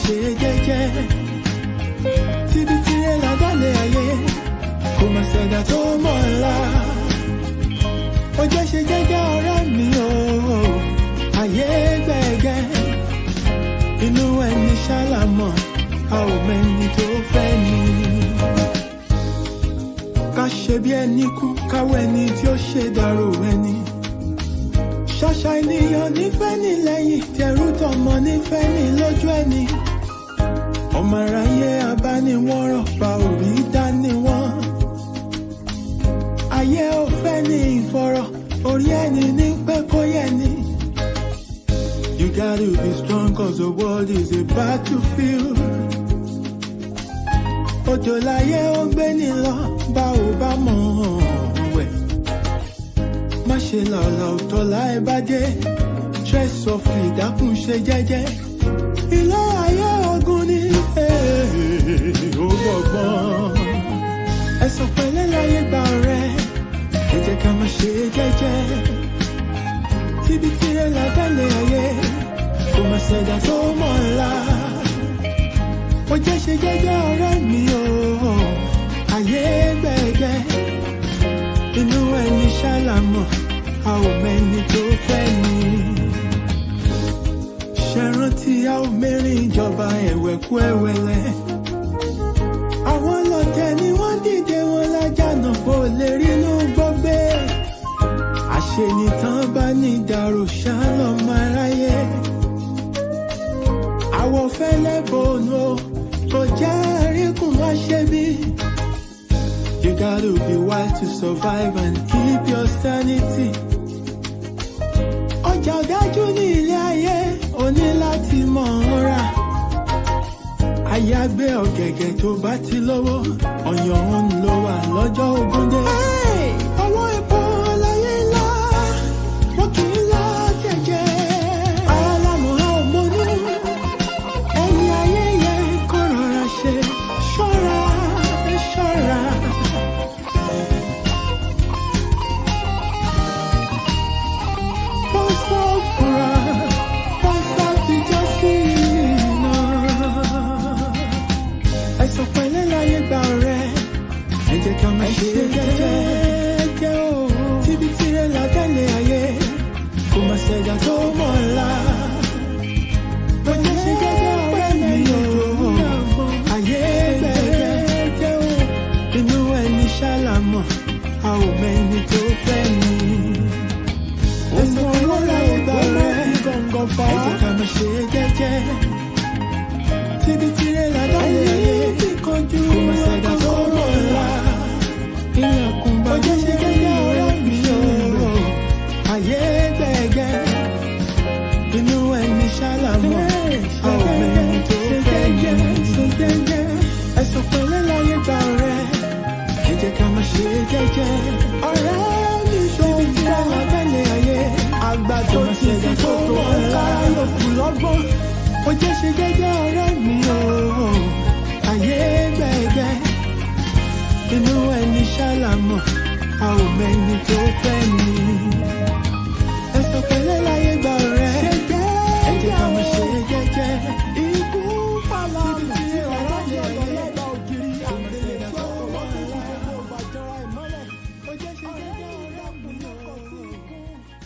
ṣe jẹ́jẹ́. Tíbi tirẹ̀ ládàlẹ̀ ayé, kò má ṣẹ̀dá tó mọ̀ ńlá. Ó jẹ́ ṣe jẹ́jẹ́ ọ̀rẹ́ mi o, ayé gbẹ̀gẹ́. Inú ẹni ṣálámọ̀, a ò mẹ́ni tó fẹ́ ni. Ká ṣe bí ẹni kú, káwọ́ ẹni tí ó ṣe dàrú ẹni. Ṣàṣà ènìyàn nífẹ̀ẹ́ ní lẹ́yìn, tẹrú tọmọ nífẹ̀ẹ́ ní lójú ẹni. Ọmọ aráyé abániwọ̀nràn, bá orí dání wọ́n. Ayé ò fẹ́ ní ìfọ̀rọ̀, orí ẹni ní pé kó yẹ ni. You gotta be strong cause the world is a battlefield. Odò láyé ó gbé ní lọ, bá ò bá mọ̀ wẹ̀. Má ṣe làlà òtọ́ láì bá dé. Tread softly, dákun ṣe jẹ́jẹ́. Ilé ayé ogun ni ó gbọ̀gbọ́n. Ẹ̀sọ̀ pẹ̀lẹ́ láyé gbà ọ̀rẹ́, ẹ jẹ́ ká má ṣe jẹ́jẹ́. Tíbi tirẹ̀ lábẹ́lẹ̀ ayé, kò má ṣẹ̀dá tó mọ̀ ńlá. Ó jẹ́ ṣe jẹ́jẹ́ ọ̀rẹ́ mi o, ayé gbẹ̀gẹ́. Inú ẹni ṣálámọ̀, a ò mẹ́ni tó fẹ́ ni. Ṣé rántí a ò mẹ́rin ìjọba ẹ̀wẹ̀kú ẹ̀wẹ̀lẹ̀. Àwọn lọ́tẹ̀ ni wọ́n dìde wọn lájànà, kò lè rínú gbọ́gbé. Àṣenìtàn bá ní ìdàrú ṣálọ́mọ aráyé. Àwọ̀ fẹ́lẹ́ bòónù kò jẹ́ àríkùn wá ṣe bí. You gotta be wise to survive and keep your sanity. Ọjà ọ̀dájú ní ilé ayé, o ní láti mọ̀ ọ́n rà. Àyàgbé ọ̀gẹ̀gẹ̀ tó bá ti lówó, ọ̀yàn ń lò wà lọ́jọ́ ogún dé. Ọwọ́ epo láyé ńlá, wọ́n kì í lá jẹ̀jẹ̀. Alámọ̀ a ò mọ̀nú, ẹ̀yìn ayé yẹn kó rọra ṣe. Ṣọ́ra, ṣọ́ra. Pọ́sọ̀ fura, pọ́sọ̀ fi jọ́ sí iná. Ẹ̀sọ̀ pẹ̀lẹ́ láyé gbà ọ̀rẹ́, ẹ jẹ́ ká má ṣe jẹ́jẹ́ o. Tíbi tirẹ̀ lábẹ́lẹ̀ ayé, kò má ṣẹ̀dá tó mọ̀ ńlá. Ó jẹ́ ṣe jẹ́jẹ́ ọ̀rẹ́ mi o, ayé gbẹ̀gẹ́ o. Inú ẹni ṣálámọ̀, a ò mẹ́ni tó fẹ́ ni. Ẹ̀sọ̀ pẹ̀lẹ́ láyé gbà ọ̀rẹ́, ẹ jẹ́ ká má ṣe jẹ́jẹ́. Tíbi tirẹ̀ lábẹ́lẹ̀ ayé, kò má ṣẹ̀dá tó mọ̀ ńlá. Ilẹ̀kùn bá jẹ́ ṣe jẹ́jẹ́ ọ̀rẹ́ mi o, ayé gbẹ̀gẹ́. Inú ẹni ṣálámọ̀, a ò mẹ́ni tó fẹ́ ni. Ẹ̀sọ̀ pẹ̀lẹ́ láyé gbà ọ̀rẹ́, ẹ jẹ́ ká má ṣe jẹ́jẹ́. Ọ̀rẹ́ mi ṣòwò tirẹ̀ lábẹ́lẹ̀ ayé, àgbàdo ti fi tó mọ̀ ńlá. Yòókù lọ́gbọ́n, ó jẹ́ ṣe jẹ́jẹ́ ọ̀rẹ́ mi o, ayé gbẹ̀gẹ́. Inú ẹni ṣálámọ̀, a ò mẹ́ni tó fẹ́ ni. Ẹ̀sọ̀ pẹ̀lẹ́ láyé gbà ọ̀rẹ́, ẹ jẹ́ ká má ṣe jẹ́jẹ́. Ikú pàlàbù tí ọ̀rọ̀ yẹ lọ́lọ́gbà ògiri àgbẹ̀lẹ̀ tó wọ́n ti fi kó bàjọ́ra ìmọ́lẹ̀. Ó jẹ́ ṣe jẹ́jẹ́ ọ̀rẹ́ mi o,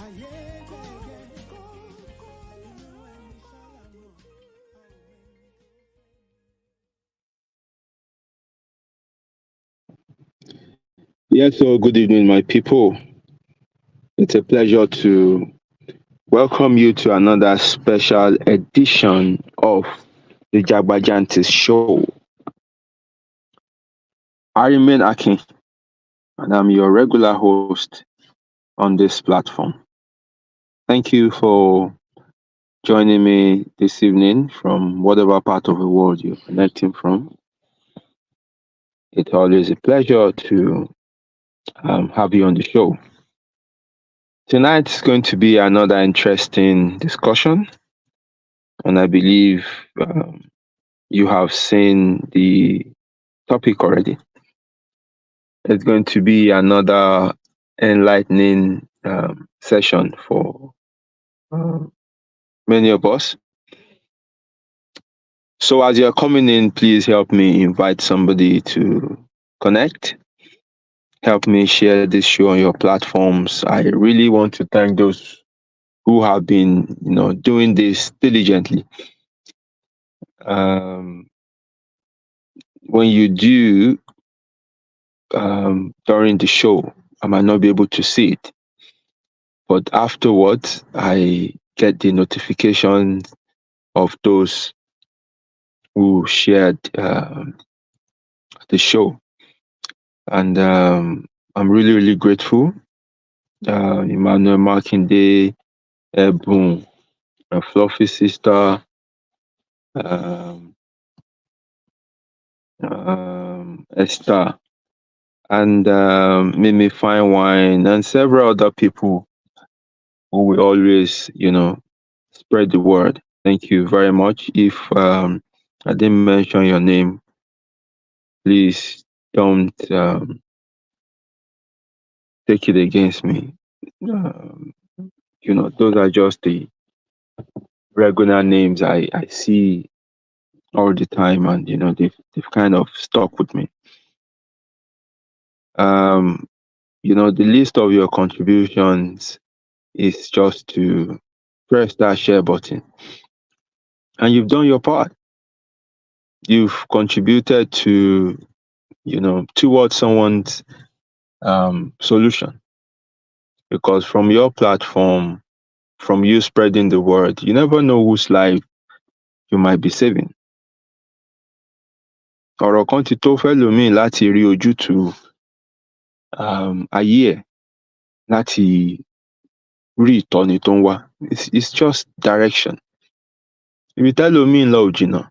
ayé gbẹ̀gẹ́. Inú ẹni ṣálámọ̀, a ò mẹ́ni. Yes, so good evening, my people. It's a pleasure to welcome you to another special edition of the Jagbajantis Show. I remain Akin, and I'm your regular host on this platform. Thank you for joining me this evening from whatever part of the world you're connecting from. It's always a pleasure to have you on the show. Tonight is going to be another interesting discussion, and I believe you have seen the topic already. It's going to be another enlightening session for many of us. So as you're coming in, please help me invite somebody to connect. Help me share this show on your platforms. I really want to thank those who have been, doing this diligently. Um, when you do during the show, I might not be able to see it, but afterwards, I get the notification of those who shared the show, and I'm really, really grateful. Emmanuel Makinde, Ebun, Fluffy Sister, um, Esther, and Mimi Fine Wine, and several other people who will always, spread the word. Thank you very much. If I didn't mention your name, please don't take it against me. Um, those are just the regular names I see all the time, and they've kind of stuck with me. Um, the list of your contributions is just to press that share button, and you've done your part. You've contributed to, towards someone's solution, because from your platform, from you spreading the word, you never know whose life you might be saving. Ọ̀rọ̀ kan ti tó fẹ́ lòmíì láti rí ojútùú ayé ẹ̀, láti rí ìtọ́ni tó ń wá. It's just direction. Ibi tẹ́lòmíì ń lọ ò jìnnà,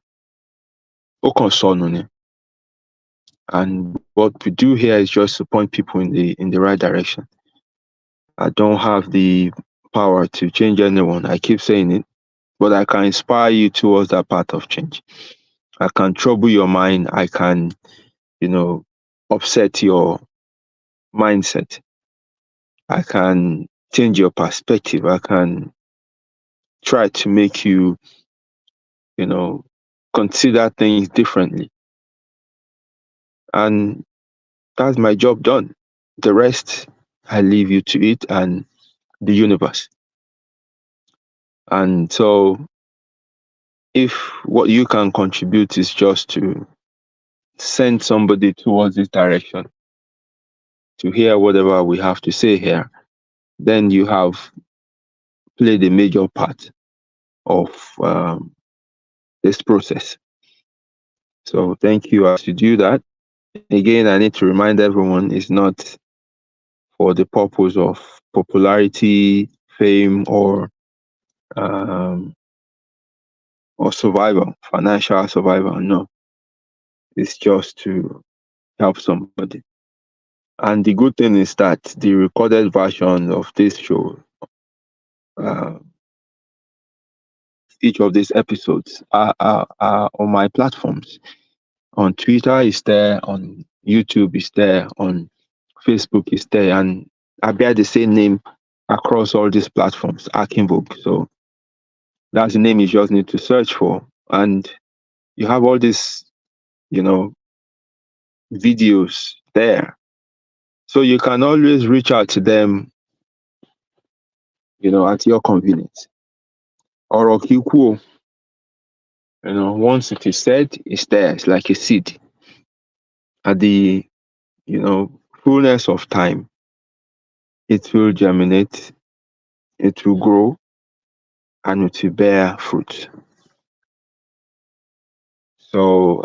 ó kàn sọnù ni. And what we do here is just to point people in the right direction. I don't have the power to change anyone. I keep saying it, but I can inspire you towards that path of change. I can trouble your mind. I can, upset your mindset. I can change your perspective. I can try to make you, consider things differently. And that's my job done. The rest, I leave you to it and the universe. And so, if what you can contribute is just to send somebody towards this direction, to hear whatever we have to say here, then you have played a major part of this process. So thank you as you do that. Again, I need to remind everyone, it's not for the purpose of popularity, fame, or survival, financial survival. No, it's just to help somebody. And the good thing is that the recorded version of this show, each of these episodes are on my platforms. On Twitter is there, on YouTube is there, on Facebook is there, and I bear the same name across all these platforms, Akinvogue. So that's the name you just need to search for. And you have all these, videos there. So you can always reach out to them, at your convenience. Or once it is said, it's there. It's like a seed. At the, fullness of time, it will germinate, it will grow, and it will bear fruit. So,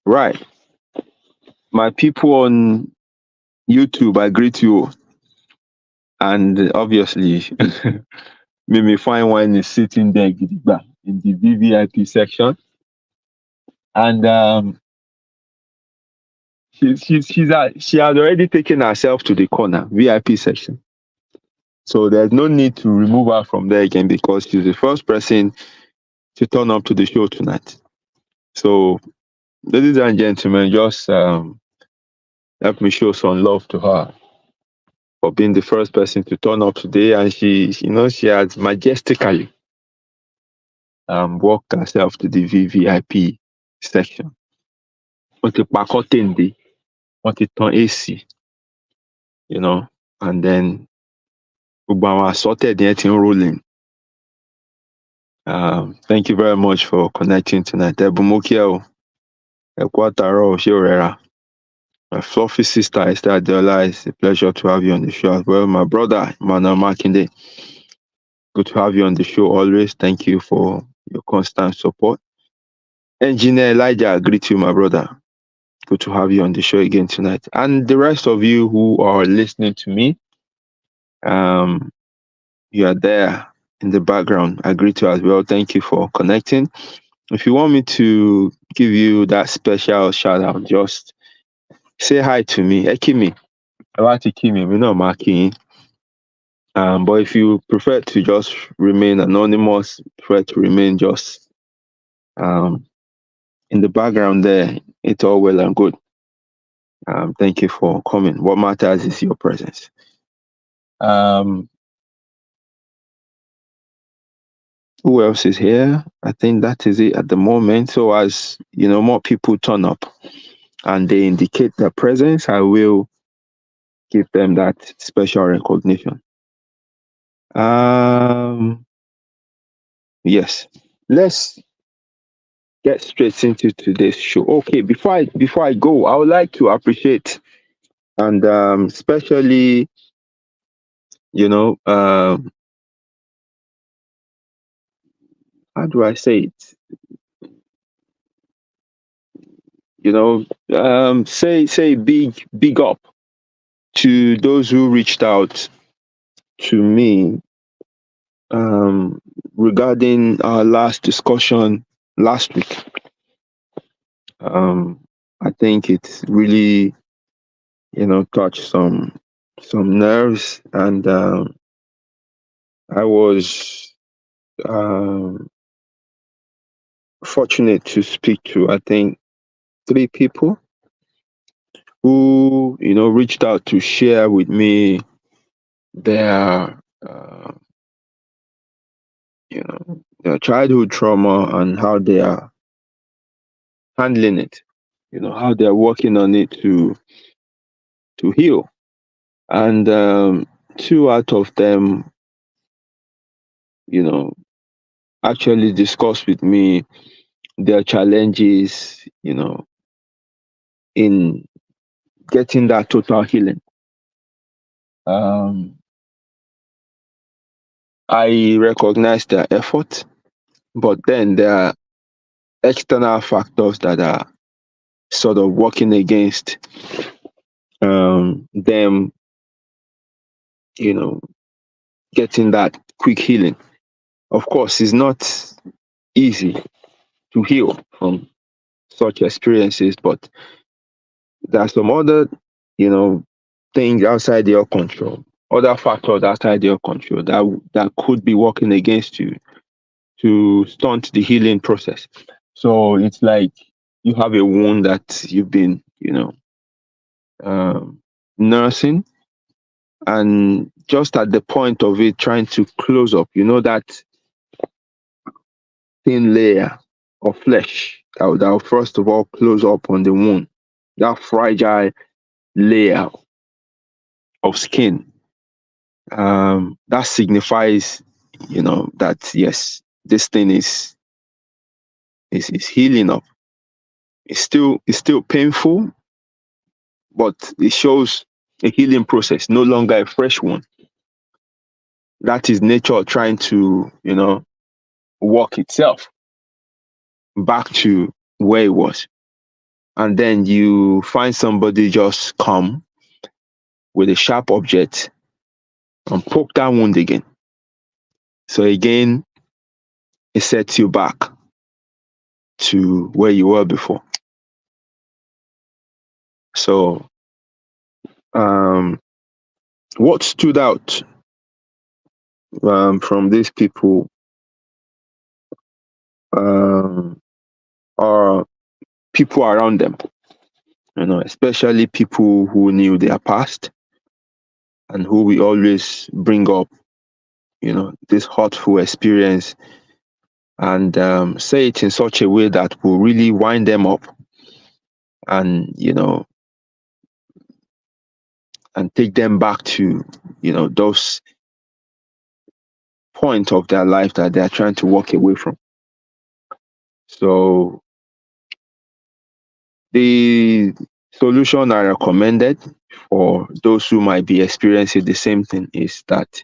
right. My people on YouTube, I greet you. And obviously, Mimi Fine Wine is sitting there in the VVIP section. And she has already taken herself to the corner, VIP section. So there's no need to remove her from there again, because she's the first person to turn up to the show tonight. So, ladies and gentlemen, just help me show some love to her for being the first person to turn up today. And she has majestically walked herself to the VVIP section. Wọ́n ti pa curtain dé, wọ́n ti tan AC, and then gbogbo àwọn assorted yẹn ti ń rolling. Thank you very much for connecting tonight. Ebumokia o, Ekwataro Shiorera. My fluffy sister Esther Adeola, it's a pleasure to have you on the show as well. My brother Emmanuel Makinde, good to have you on the show always. Thank you for your constant support. Engineer Elijah, I greet you, my brother. Good to have you on the show again tonight. And the rest of you who are listening to me, you are there in the background. I greet you as well. Thank you for connecting. If you want me to give you that special shout out, just say hi to me. Ekimi. I like to Kimi. We know Maki. But if you prefer to just remain anonymous, prefer to remain just in the background there, it's all well and good. Thank you for coming. What matters is your presence. Who else is here? I think that is it at the moment. So as more people turn up and they indicate their presence, I will give them that special recognition. Yes. Let's get straight into today's show. Okay, before I go, I would like to appreciate and especially, how do I say it? Say big up to those who reached out to me regarding our last discussion last week. I think it's really touched some nerves, and I was fortunate to speak to, I think, 3 people who reached out to share with me their their childhood trauma and how they are handling it, how they are working on it to heal. And 2 out of them actually discussed with me their challenges in getting that total healing. I recognize their effort, but then there are external factors that are sort of working against them, getting that quick healing. Of course, it's not easy to heal from such experiences, but there are some other, things outside your control, other factors outside your control that could be working against you to stunt the healing process. So it's like you have a wound that you've been, nursing, and just at the point of it trying to close up, that thin layer of flesh that will first of all close up on the wound, that fragile layer of skin, that signifies that yes, this thing is healing up. It's still painful, but it shows a healing process, no longer a fresh one. That is nature trying to work itself back to where it was. And then you find somebody just come with a sharp object and poke that wound again. So again, it sets you back to where you were before. So what stood out from these people are people around them, especially people who knew their past and who we always bring up, this hurtful experience and say it in such a way that will really wind them up and, and take them back to, those points of their life that they are trying to walk away from. So the solution I recommended for those who might be experiencing the same thing is that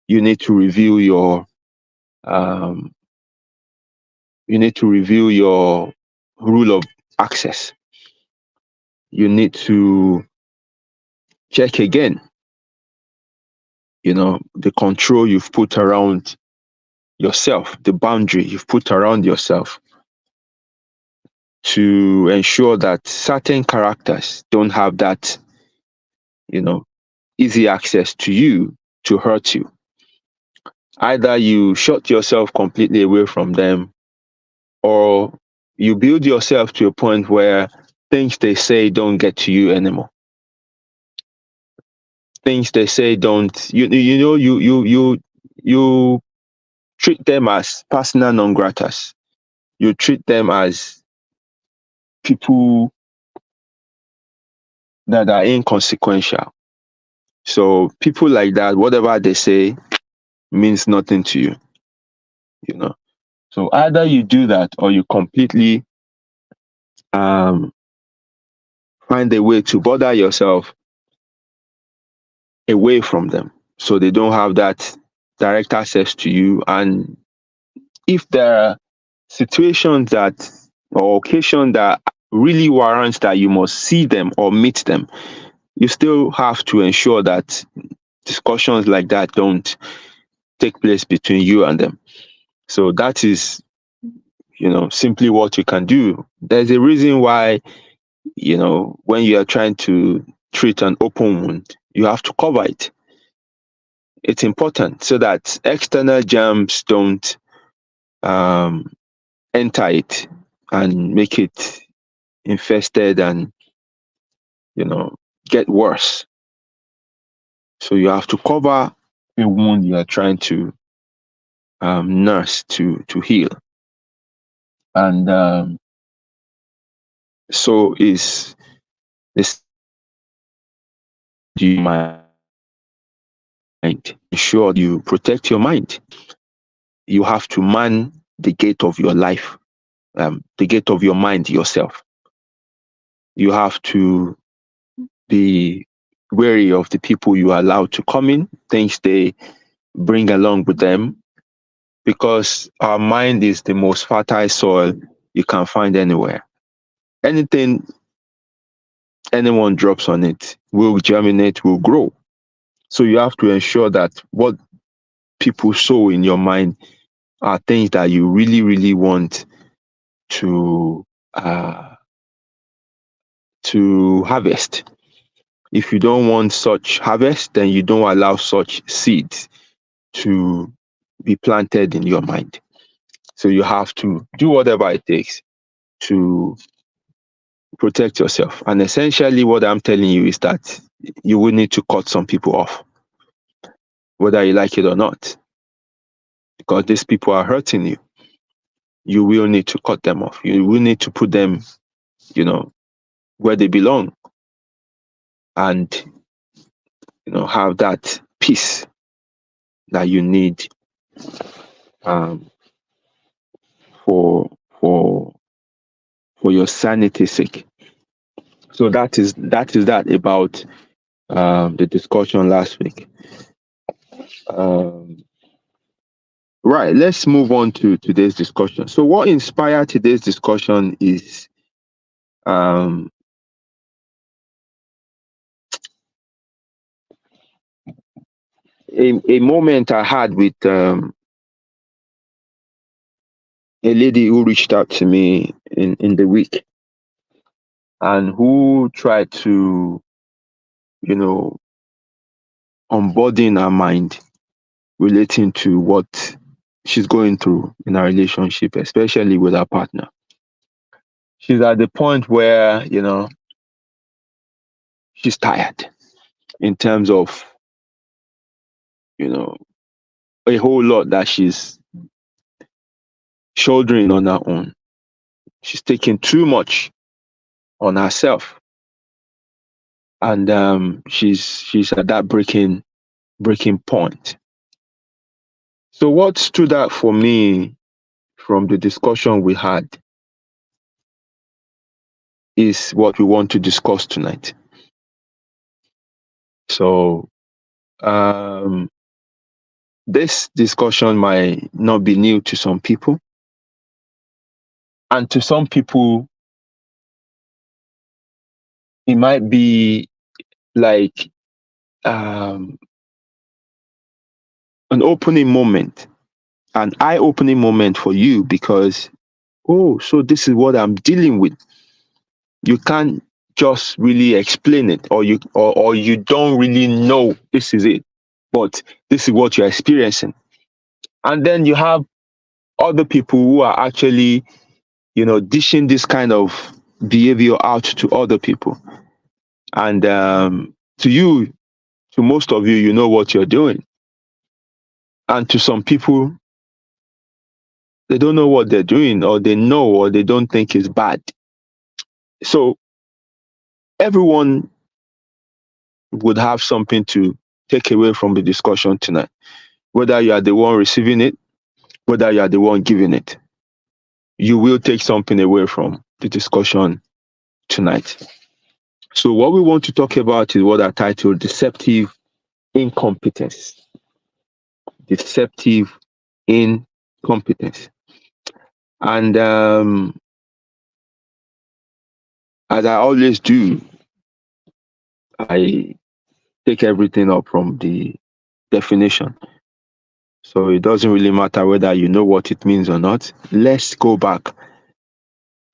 you need to review your um, rule of access. You need to check again, the control you've put around yourself, the boundary you've put around yourself, to ensure that certain characters don't have that, easy access to you to hurt you. Either you shut yourself completely away from them, or you build yourself to a point where things they say don't get to you anymore. Things they say don't, you treat them as persona non gratas. You treat them as people that are inconsequential. So people like that, whatever they say means nothing to you, you know. So either you do that or you completely um, find a way to bother yourself away from them so they don't have that direct access to you. And if there are situations that or occasions that really warrants that you must see them or meet them, you still have to ensure that discussions like that don't take place between you and them. So that is, simply what you can do. There's a reason why, when you are trying to treat an open wound, you have to cover it. It's important so that external germs don't um, enter it and make it infested and, get worse. So you have to cover a wound you are trying to nurse to heal. And so is this you mind. Ensure you protect your mind. You have to man the gate of your life, the gate of your mind yourself. You have to be wary of the people you allow to come in, things they bring along with them, because our mind is the most fertile soil you can find anywhere. Anything anyone drops on it will germinate, will grow. So you have to ensure that what people sow in your mind are things that you really, really want uh, to harvest. If you don't want such harvest, then you don't allow such seeds to be planted in your mind. So you have to do whatever it takes to protect yourself. And essentially, what I'm telling you is that you will need to cut some people off, whether you like it or not, because these people are hurting you. You will need to cut them off. You will need to put them, where they belong, and have that peace that you need um, for for for your sanity's sake. So that about the discussion last week. Um, right, let's move on to today's discussion. So what inspired today's discussion is um, a moment I had with a lady who reached out to me in the week and who tried to, unburden her mind relating to what she's going through in a relationship, especially with her partner. She's at the point where, she's tired in terms of, a whole lot that she's shouldering on her own. She's taking too much on herself, and she's at that breaking point. So what stood out for me from the discussion we had is what we want to discuss tonight. So this discussion might not be new to some people, and to some people it might be like an opening moment, an eye-opening moment for you, because oh, so this is what I'm dealing with. You can't just really explain it, or you don't really know this is it, but this is what you're experiencing. And then you have other people who are actually, dishing this kind of behavior out to other people. And to you, to most of you, you know what you're doing. And to some people, they don't know what they're doing, or they know, or they don't think it's bad. So everyone would have something to take away from the discussion tonight, whether you are the one receiving it, whether you are the one giving it. You will take something away from the discussion tonight. So what we want to talk about is what I titled Deceptive Incompetence. Deceptive Incompetence. And as I always do, I take everything up from the definition. So it doesn't really matter whether you know what it means or not. Let's go back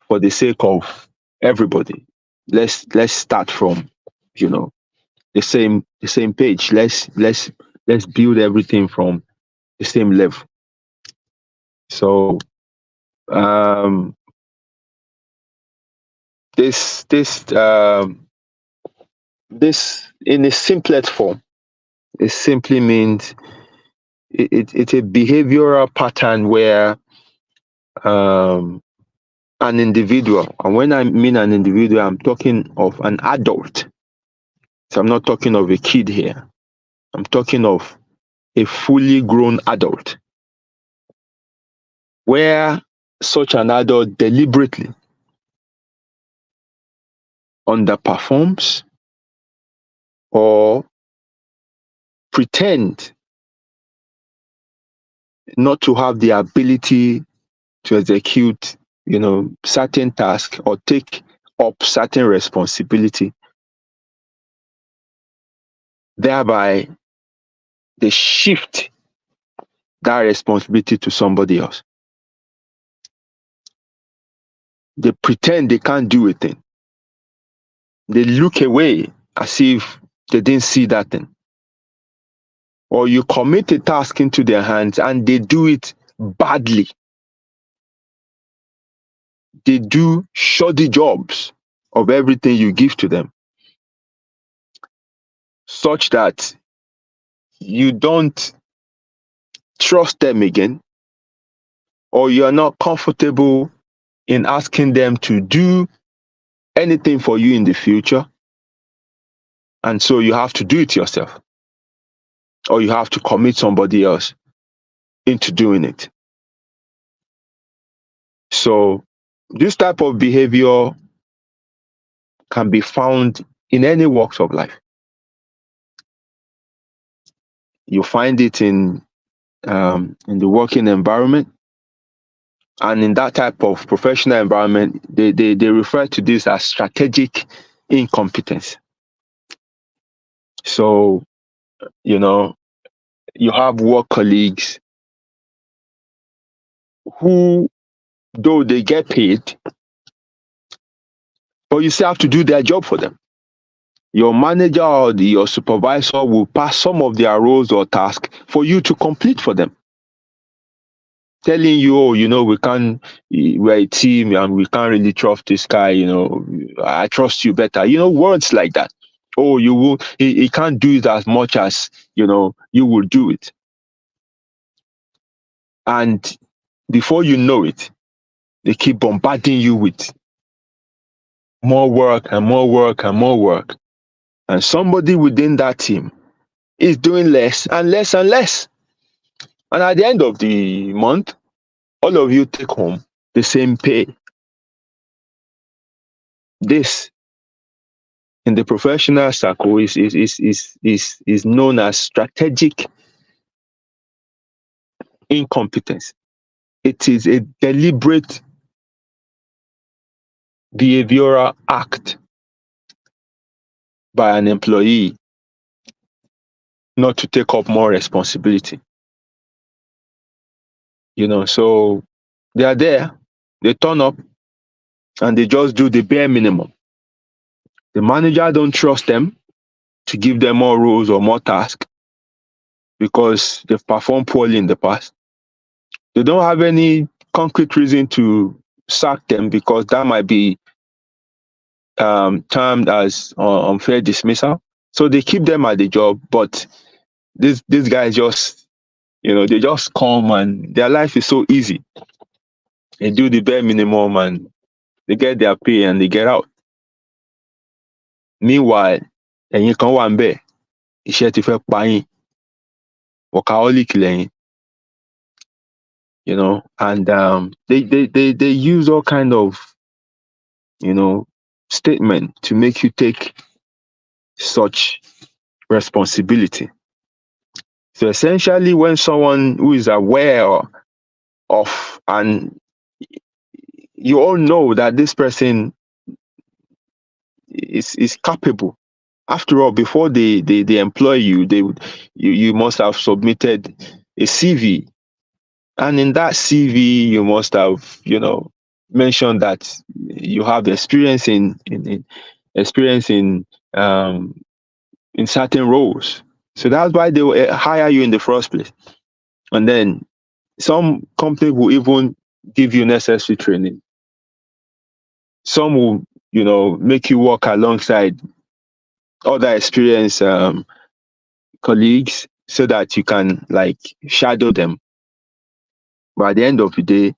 for the sake of everybody. Let's start from, the same page. Let's build everything from the same level. So this in a simplest form, it simply means it's a behavioral pattern where an individual, and when I mean an individual, I'm talking of an adult. So I'm not talking of a kid here. I'm talking of a fully grown adult, where such an adult deliberately underperforms or pretend not to have the ability to execute, certain tasks or take up certain responsibility. Thereby, they shift that responsibility to somebody else. They pretend they can't do a thing. They look away as if they didn't see that thing. Or you commit a task into their hands and they do it badly. They do shoddy jobs of everything you give to them, such that you don't trust them again, or you are not comfortable in asking them to do anything for you in the future. And so you have to do it yourself, or you have to commit somebody else into doing it. So this type of behavior can be found in any walks of life. You find it in the working environment, and in that type of professional environment, they refer to this as strategic incompetence. So, you have work colleagues who, though they get paid, but you still have to do their job for them. Your manager or your supervisor will pass some of their roles or tasks for you to complete for them, telling you, oh, we're a team and we can't really trust this guy, I trust you better. Words like that. Oh, he can't do it as much as, you will do it. And before you know it, they keep bombarding you with more work and more work and more work. And somebody within that team is doing less and less and less. And at the end of the month, all of you take home the same pay. This in the professional circle is known as strategic incompetence. It is a deliberate behavioral act by an employee not to take up more responsibility. So they are there, they turn up, and they just do the bare minimum. The manager don't trust them to give them more roles or more tasks because they've performed poorly in the past. They don't have any concrete reason to sack them because that might be termed as unfair dismissal. So they keep them at the job, but these guys just, they just come and their life is so easy. They do the bare minimum and they get their pay and they get out. Meanwhile, ẹ̀yin kan wà ńbẹ̀, iṣẹ́ ti fẹ́ pa yín, workaholic lẹ́yìn, and they use all kind of, statement to make you take such responsibility. So essentially, when someone who is aware of, and you all know that this person is capable. After all, before they employ you, you must have submitted a CV, and in that CV you must have mentioned that you have experience in certain roles. So that's why they will hire you in the first place. And then some companies will even give you necessary training. Some will, make you work alongside other experienced colleagues so that you can shadow them. But at the end of the day,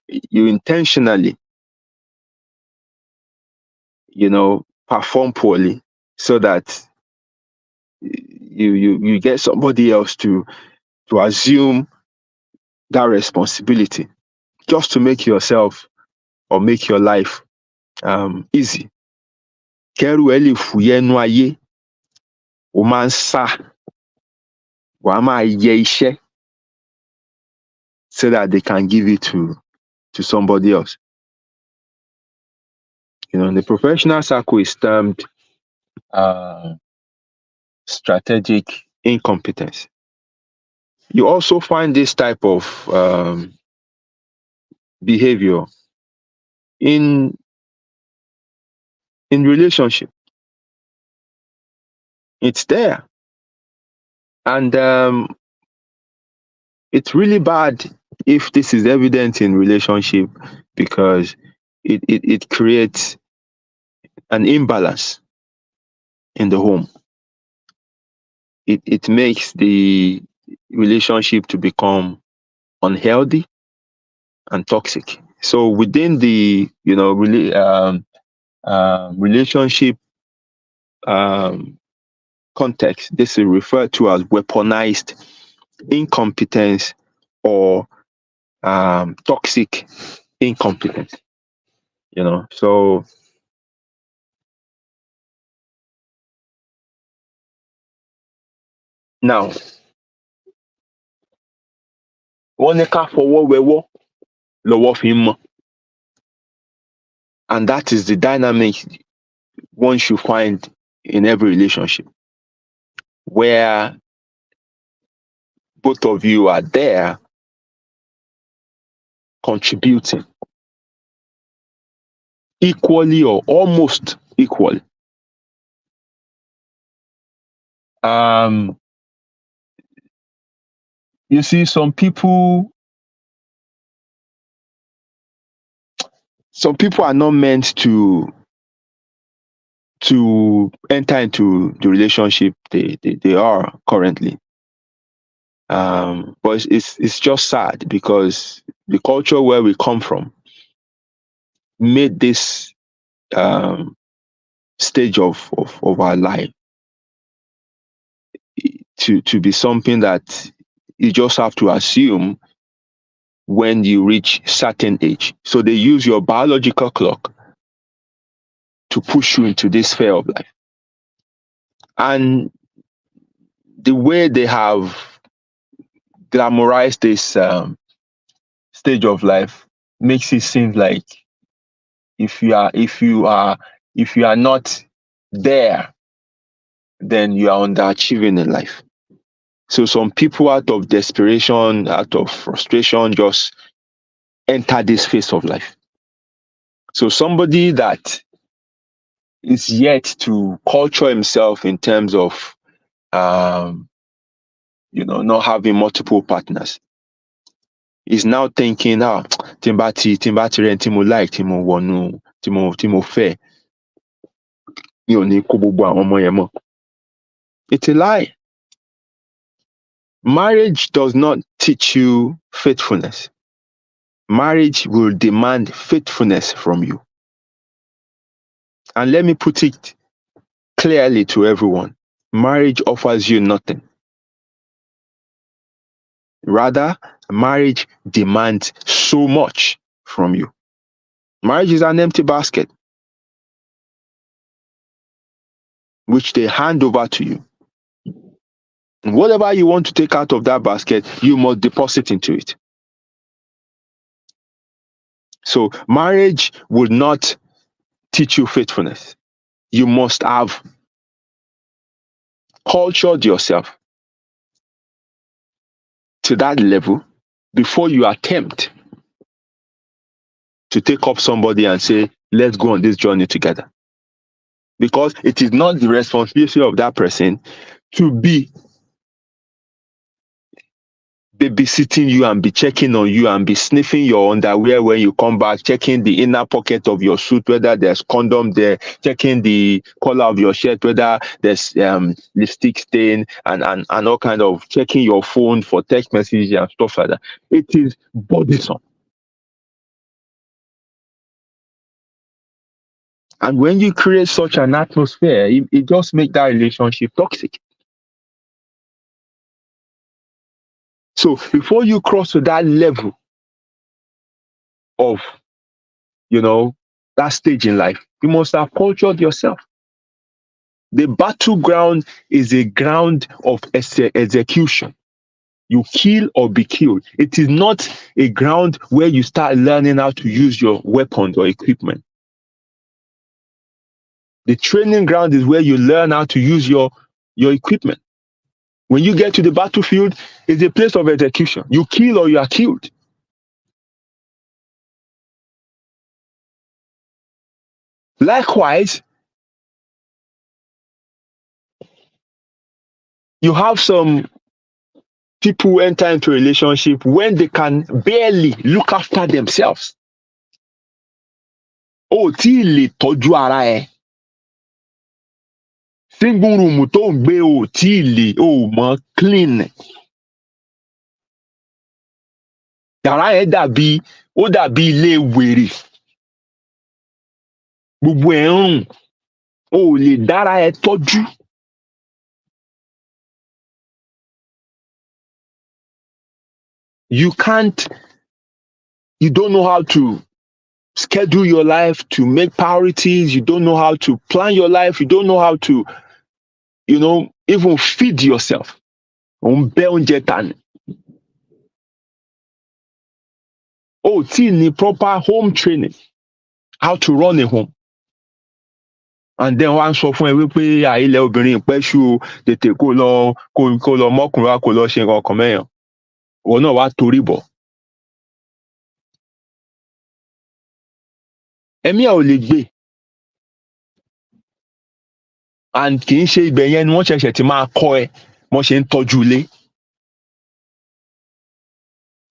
you intentionally, perform poorly so that you get somebody else to assume that responsibility, just to make yourself or make your life easy. Kẹ́rù ẹ lè fúyẹ́ nú ayé, o máa ń sá, wàá máa yẹ iṣẹ́ so that they can give it to somebody else. The professional circle is termed strategic incompetence. You also find this type of behavior in relationship. It's there, and it's really bad if this is evident in relationship, because it creates an imbalance in the home. It makes the relationship to become unhealthy and toxic. So within the relationship context, this is referred to as weaponized incompetence or toxic incompetence. So now, wọ́n ní ká fọwọ́ wẹwọ́ lọ́wọ́ fi ń mọ́, and that is the dynamic one should find in every relationship, where both of you are there contributing equally or almost equally. You see, some people are not meant to enter into the relationship they are currently. But it's just sad because the culture where we come from made this stage of our life to be something that you just have to assume when you reach certain age. So they use your biological clock to push you into this sphere of life. And the way they have glamorized this stage of life makes it seem like if you are not there, then you are underachieving in life. So some people, out of desperation, out of frustration, just enter this phase of life. So somebody that is yet to culture himself in terms of not having multiple partners is now thinking, timbati rent timo like timo wonu timo fair. It's a lie. Marriage does not teach you faithfulness. Marriage will demand faithfulness from you. And let me put it clearly to everyone. Marriage offers you nothing. Rather, marriage demands so much from you. Marriage is an empty basket which they hand over to you. And whatever you want to take out of that basket, you must deposit into it. So marriage will not teach you faithfulness. You must have cultured yourself to that level before you attempt to take up somebody and say, let's go on this journey together. Because it is not the responsibility of that person to be babysitting you and be checking on you and be sniffing your underwear when you come back, checking the inner pocket of your suit, whether there's condom there, checking the collar of your shirt, whether there's lipstick stain and all kind of checking your phone for text messages and stuff like that. It is bothersome. And when you create such an atmosphere, it just makes that relationship toxic. So before you cross to that level of, that stage in life, you must have cultured yourself. The battleground is a ground of execution. You kill or be killed. It is not a ground where you start learning how to use your weapons or equipment. The training ground is where you learn how to use your equipment. When you get to the battlefield, it's a place of execution. You kill or you are killed. Likewise, you have some people who enter into a relationship when they can barely look after themselves. Oh, tí lè tọ́jú ara ẹ. Single room tó ń gbé o tí lè mọ clean. Yàrá ẹ dàbí ilé wèrè. Gbogbo ẹ̀ ń rùn. O ò lè dára ẹ tọ́jú. You don't know how to schedule your life, to make priorities. You don't know how to plan your life. You don't know how to, even feed yourself. Oh, tí ní proper home training, how to run a home. And then wọ́n á sọ fún ẹ wípé ilẹ̀ obìnrin ìpẹ́ṣù tètè kó lọ mọ́kùnrin wa kó lọ ṣe nǹkan kan mẹ́yàn. Òun náà wá torí bọ̀. Ẹ̀mí ẹ̀ ò lè gbé. And kì í ṣe ibẹ̀ yẹn ni wọ́n ṣẹ̀ṣẹ̀ ti máa kọ́ ẹ wọ́n ṣe ń tọ́jú ilé.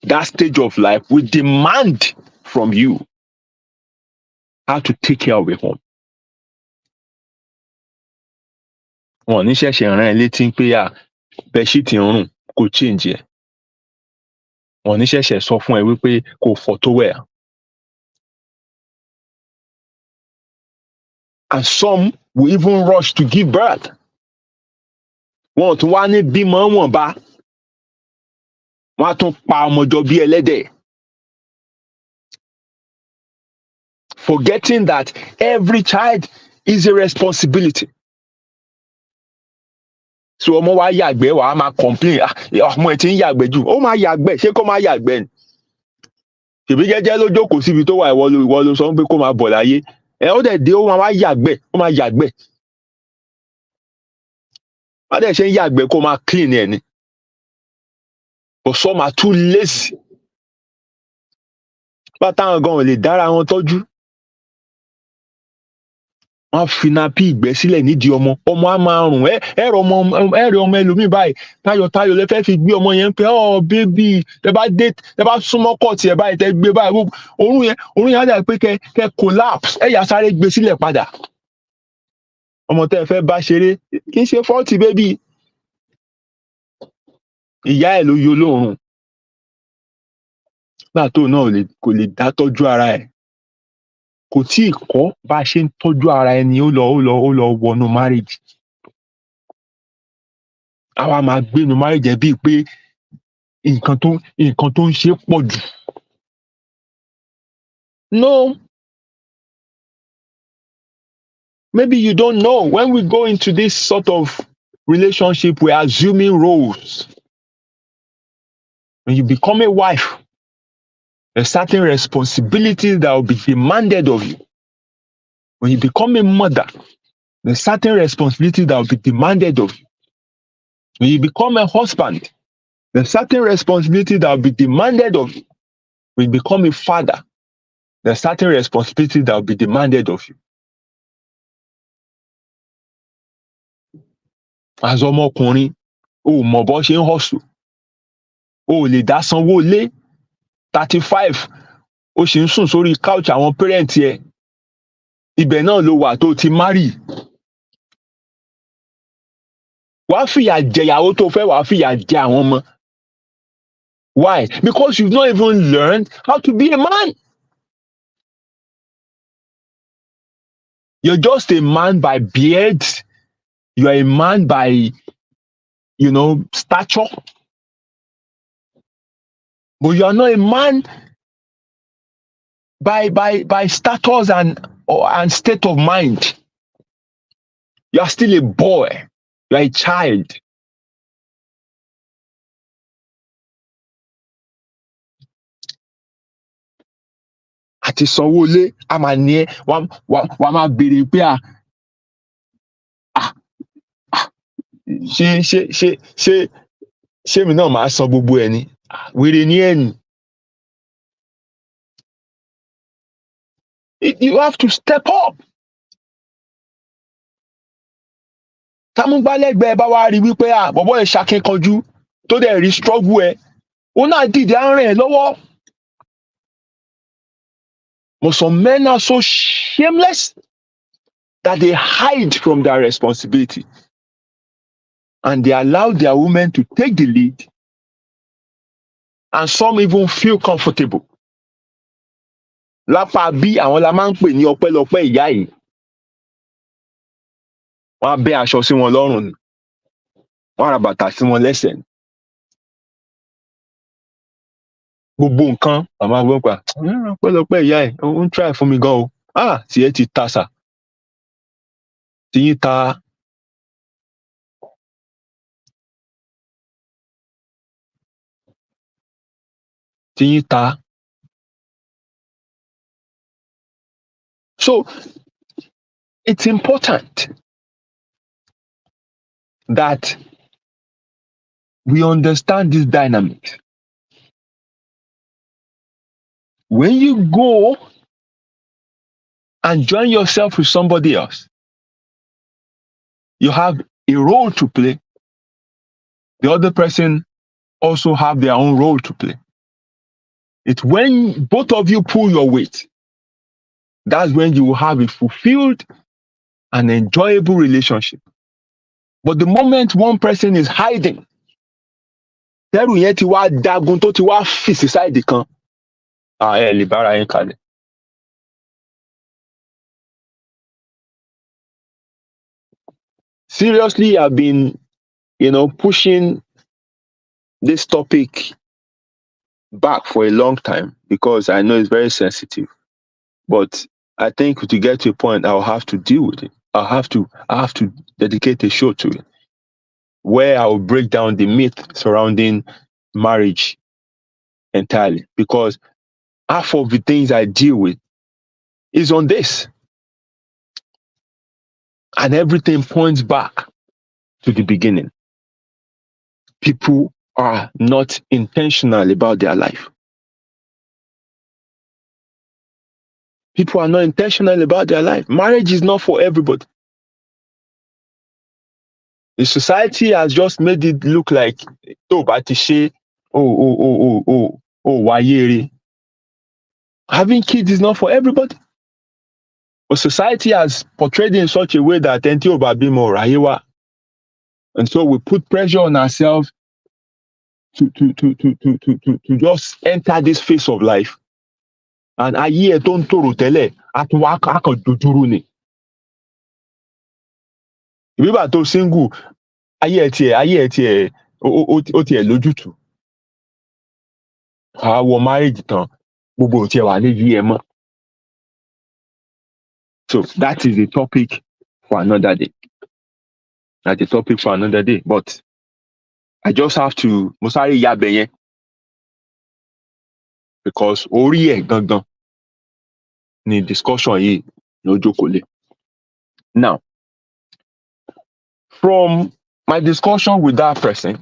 That stage of life will demand from you how to take care of a home. Wọ́n ní ṣẹ̀ṣẹ̀ rán ẹ létí pé bẹ́ṣíìtì ń rùn kó change ẹ̀. Wọ́n ní ṣẹ̀ṣẹ̀ sọ fún ẹ wípé kó fọ towel. And some will even rush to give birth. Wọ́n tún wá ní bímọ wọn bá. Wọ́n á tún pa ọmọ jọ bí ẹlẹ́dẹ̀. Forgetting that every child is a responsibility. So ọmọ wa yàgbẹ́ wàá máa complain, ọmọ ẹ̀ ti ń yàgbẹ́ jù, ó máa yàgbẹ́, ṣé kó máa yàgbẹ́ ni? Ṣèbí jẹ́jẹ́ ló jókòó síbi tó wà, ìwọ ló sọ pé kó máa bọ̀ láyé. Ó dẹ̀ dé, ó máa wá yàgbẹ́, ó máa yàgbẹ́. Wọ́n dẹ̀ ṣe ń yàgbẹ́ kó máa clean ẹ̀ ni. But some are too lazy. Bàtà àwọn gan ò lè dára wọn tọ́jú. Wọ́n fi napí ìgbẹ́ sílẹ̀ nídìí ọmọ á máa rùn. Ẹ̀rọ ọmọ ẹlòmíì báyìí tayọ̀tayọ̀ lẹ fẹ́ fi gbé ọmọ yẹn pé bébì tẹ bá súnmọ́ kọ́ọ̀tì ẹ̀ báyìí tẹ gbé báyìí òórùn yẹn á dà pé kẹ collapse yà sáré gbé sílẹ̀ padà. Ọmọ tẹ́ ẹ fẹ́ bá ṣeré kì í ṣe fọ́ọ̀tì bébì. Ìyá ẹ̀ ló yọ lóòrùn. Nígbà tó náà kò lè dá tọ́jú ara ẹ̀. Kò tí ì kọ́ bá a ṣe ń tọ́jú ara ẹni ó lọ wọnú marriage. Àwa máa gbénu marriage bíi pé nǹkan tó ń ṣe pọ̀ jù. No. Maybe you don't know. When we go into this sort of relationship, we're assuming roles. When you become a wife, there's certain responsibilities that will be demanded of you. When you become a mother, there's certain responsibilities that will be demanded of you. When you become a husband, there's certain responsibilities that will be demanded of you. When you become a father, there's certain responsibilities that will be demanded of you. As ọmọkùnrin, o mọ̀ bó ṣe ń hustle. O lè dá sanwó lé 35. O ṣì ń sùn sórí couch àwọn parent ẹ. Ibẹ̀ náà ló wà tó ti marry. Wàá fìyà jẹ ìyàwó tó fẹ́, wàá fìyà jẹ àwọn ọmọ. Why? Because you've not even learned how to be a man. You're just a man by beard. You are a man by, stature. But you are not a man by status and state of mind. You are still a boy. You are a child. Àti sanwó-olé a máa ní ẹ wàá máa béèrè pé ṣé mi náà máa san gbogbo ẹ̀ ni? Wèrè ní ẹ̀ ni. You have to step up. Támúgbálẹ́gbẹ̀ẹ́ bá wá rí wípé bọ̀bọ́ ẹ̀ ṣakínkanjú tó dẹ̀ rí struggle ẹ̀, òun náà dìde á ràn ẹ́ lọ́wọ́. But some men are so shameless that they hide from their responsibility. And they allow their women to take the lead. And some even feel comfortable. Lápá bí àwọn la máa ń pè ní ọpẹ́lọpẹ́ ìyá yìí. Wọ́n á bẹ́ aṣọ sí wọn lọ́rùn ni. Wọ́n á ra bàtà sí wọn lẹ́sẹ̀ ni. Gbogbo nǹkan màmá gbọ́n pa ọpẹ́lọpẹ́ ìyá ẹ̀ ó ń try fún mi gan o. Tiẹ̀ ti ta sà. Tiyín ta. Tiyín ta. So it's important that we understand this dynamics. When you go and join yourself with somebody else, you have a role to play. The other person also have their own role to play. It's when both of you pull your weight, that's when you will have a fulfilled and enjoyable relationship. But the moment one person is hiding, tẹ́rù yẹn ti wá dagun tó ti wá fì sí sáìdì kan ẹ lè bára yín kalẹ̀. Seriously, I've been, pushing this topic back for a long time because I know it's very sensitive. But I think to get to a point, I'll have to deal with it. I have to dedicate a show to it where I will break down the myth surrounding marriage entirely, because half of the things I deal with is on this. And everything points back to the beginning. People are not intentional about their life. People are not intentional about their life. Marriage is not for everybody. The society has just made it look like wayere. Having kids is not for everybody. But society has portrayed it in such a way that and so we put pressure on ourselves to just enter this phase of life. And ayé tó ń tòrò tẹ́lẹ̀ á tún wá kàn dojúrú ni. Ìbíbà tó single ayé ẹ̀ tiẹ̀ ó tiẹ̀ lójútùú. Àwọ̀ marriage tán gbogbo ò tiẹ̀ wà ní yí ẹ mọ́. So that is a topic for another day. That's a topic for another day. But I just have to mo sáré yabẹ̀ yẹn because orí ẹ̀ gangan ni discussion yìí ló jókòó lé. Now, from my discussion with that person,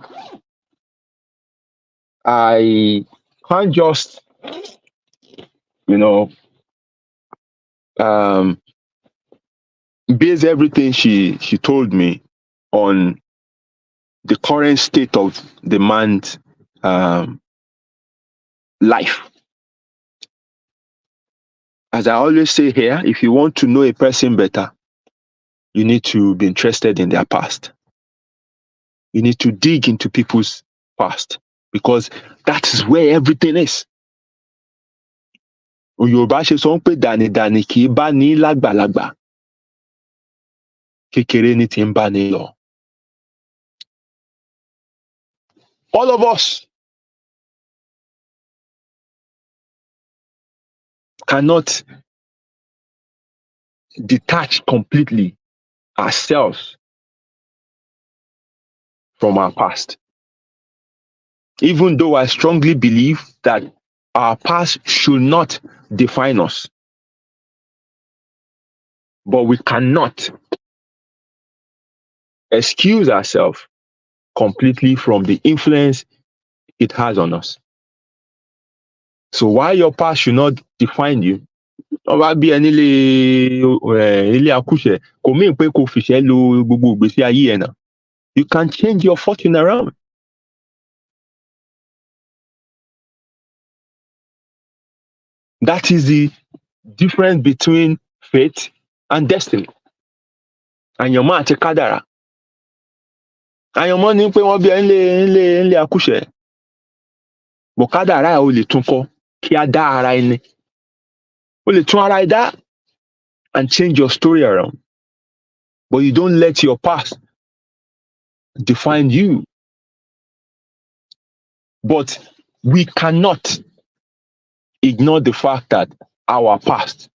I can't just, base everything she told me on the current state of the man's life. As I always say here, if you want to know a person better, you need to be interested in their past. You need to dig into people's past because that is where everything is. Yorùbá ṣe sọ pé dànìdànì kì í bá ní lágbàlagbà. Kékeré ní ti ń bá ní lọ. All of us cannot detach completely ourselves from our past. Even though I strongly believe that our past should not define us, but we cannot excuse ourselves completely from the influence it has on us. So while your past should not define you, ọba bí ẹni ilé akúṣẹ̀ kò mí pé kò fìṣẹ́ lo gbogbo ìgbésí ayé ẹ̀ náà. You can change your fortune around. That is the difference between fate and destiny. Àyànmọ́ àti kádàrá. Àyànmọ́ ní pé wọ́n bí ẹ nílé akúṣẹ̀. Bọ̀ kádàrá ẹ̀ o lè tún kọ́ kí á dá ara ẹni. O lè tún ara ẹ dá and change your story around. But you don't let your past define you. But we cannot ignore the fact that our past,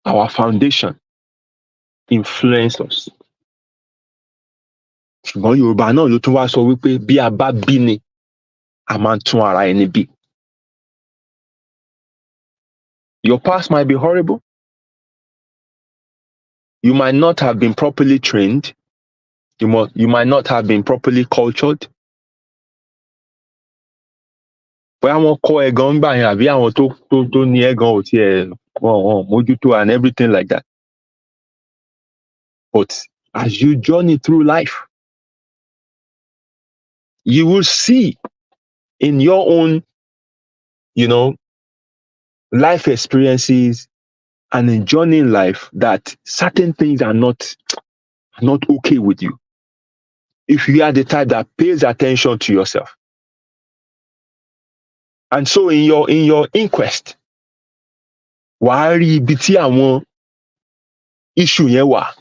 our foundation, influence us. Ṣùgbọ́n Yorùbá náà ló tún wá sọ wípé bí a bá bí ni, a máa ń tún ara ẹni bí. Your past might be horrible. You might not have been properly trained. You might not have been properly cultured. Bóyá wọ́n kọ́ ẹ gan gbà yẹn àbí àwọn tó ní ẹ gan ò tiẹ̀ mójútó and everything like that. But as you journey through life, you will see in your own, life experiences and in journeying life that certain things are not okay with you. if you are the type that pays attention to yourself. And so in your inquest, wàá rí ibi tí àwọn issue yẹn wà.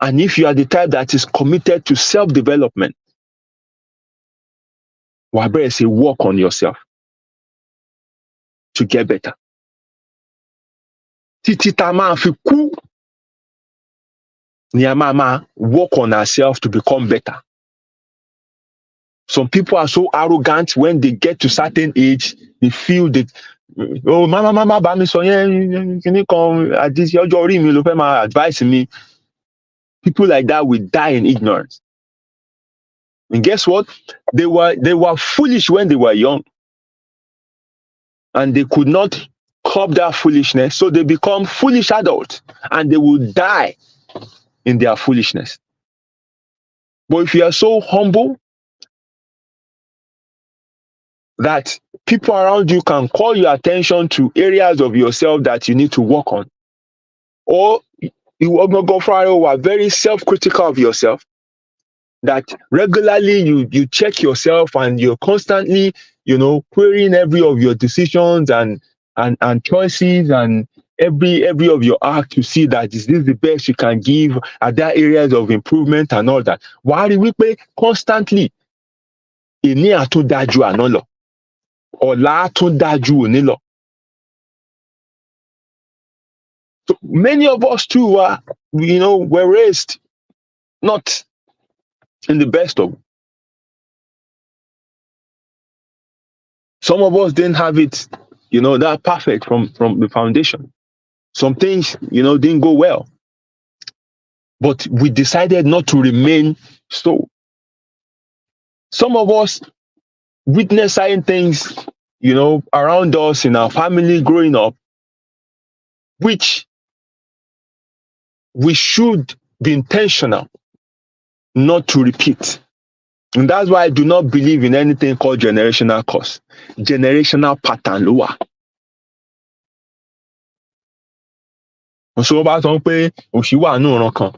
And if you are the type that is committed to self-development, wàá bẹ̀rẹ̀ sí work on yourself to get better. Títí tá a máa fi kú ni a máa work on ourselves to become better. Some people are so arrogant when they get to certain age, they feel that, oh, mama, bá mi sọ yẹn, kíní kan, àdìsí ọjọ́ orí mi ló fẹ́ máa advise me. People like that will die in ignorance. And guess what? They were foolish when they were young. And they could not curb that foolishness. So they become foolish adults and they will die in their foolishness. But if you are so humble that people around you can call your attention to areas of yourself that you need to work on, or you are very self-critical of yourself, that regularly you check yourself and you're constantly, querying every of your decisions and choices and every of your act to see that is this the best you can give, are there areas of improvement and all that. Why do we pay constantly? Ìní àtúndájú àná lọ, ọ̀la àtúndájú òní lọ. So many of us too were raised not in the best of. Some of us didn't have it, that perfect from the foundation. Some things, didn't go well. But we decided not to remain so. Some of us witnessed certain things, around us in our family growing up, which we should be intentional not to repeat. And that's why I do not believe in anything called generational curse. Generational pattern ló wà. So bá sọ pé òṣì wà nínú ìran kan.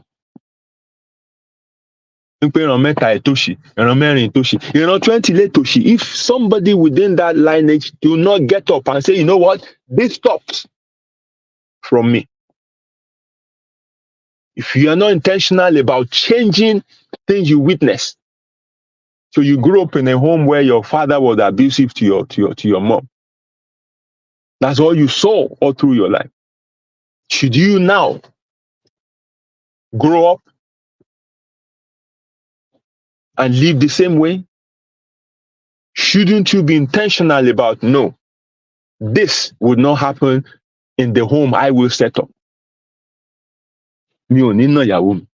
Pé ìran mẹ́ta ẹ̀ tòṣì, ìran mẹ́rin tòṣì, ìran 20 lè tòṣì. If somebody within that lineage do not get up and say, you know what, this stops from me. If you are not intentional about changing things you witness, so you grew up in a home where your father was abusive to your mom. That's all you saw all through your life. Should you now grow up and live the same way? Shouldn't you be intentional about, no, this would not happen in the home I will set up. Mi ò ní ná ìyàwó mi.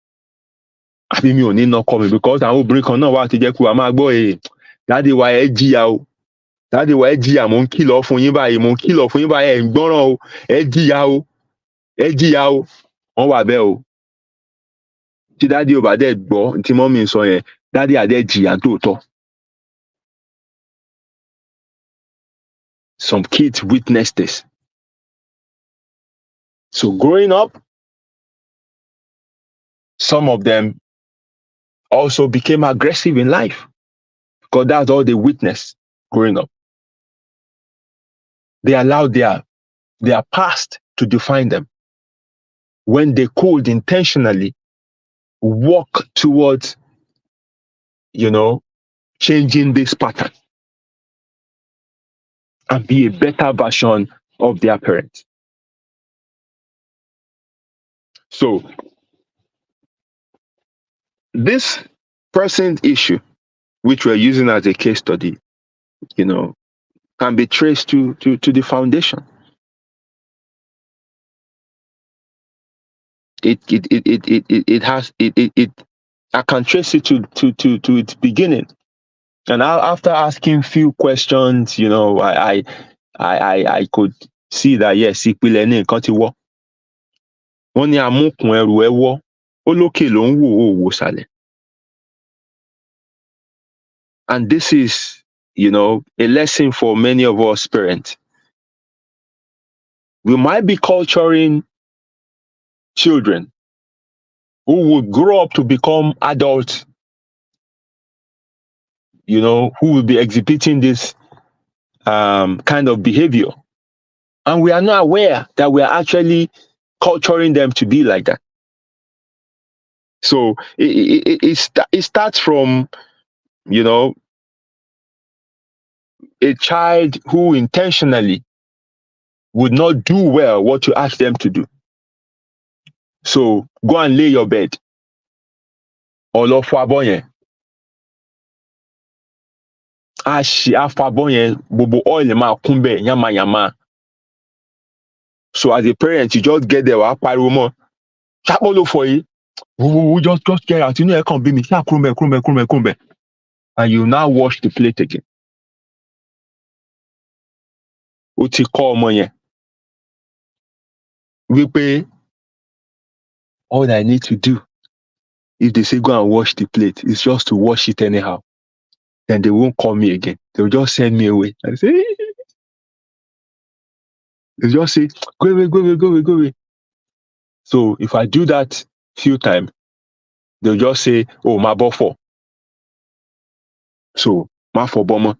Àbí mi ò ní ná ọkọ mi, because àwọn obìnrin kan náà wà tó jẹ́ pé wàá máa gbọ́ dáàdi wa ẹ jìyà o. Dáàdi wa ẹ jìyà, mò ń kìlọ̀ fún yín báyìí, ẹ̀ ń gbọ́ràn o, ẹ jìyà o. Wọ́n wà bẹ́ẹ̀ o. Tí dáàdi ò bá dẹ̀ gbọ́ tí mọ́mì ń sọ yẹn, dáàdi àdẹ́ jìyà tòótọ́. Some kids witness this. So growing up, some of them also became aggressive in life because that's all they witnessed growing up. They allowed their past to define them when they could intentionally work towards, changing this pattern and be a better version of their parents. So this present issue, which we're using as a case study, can be traced to the foundation. I can trace it to its beginning. And after asking few questions, I could see that yes, ìpìlẹ̀ ní nǹkan ti wọ́. Wọ́n ní amúkùn ẹrù ẹ wọ́, ó lókè ló ń wò ó wò sàlẹ̀. And this is, a lesson for many of us parents. We might be culturing children who would grow up to become adults, who will be exhibiting this kind of behavior. And we are not aware that we are actually culturing them to be like that. So it starts from, a child who intentionally would not do well what you ask them to do. So go and lay your bed. Or lọ fọ abọ́ yẹn. A ṣe afọ abọ́ yẹn, gbogbo oil máa kún bẹ́ẹ̀, yàmàyàmà. So as a parent, you just get there, wàá pariwo mọ́. Ṣápọ́ ló fọ yìí. Just get out. Inú ẹ̀ kàn bí mi. Ṣáà kúrò mbẹ̀. And you now wash the plate again. Ó ti kọ́ ọmọ yẹn wípé all I need to do, if they say go and wash the plate, is just to wash it anyhow. Then they won't call me again. They'll just send me away. And say, they'll just say, go away. So if I do that few times, they'll just say, oh, my buffer. So, my for bomber.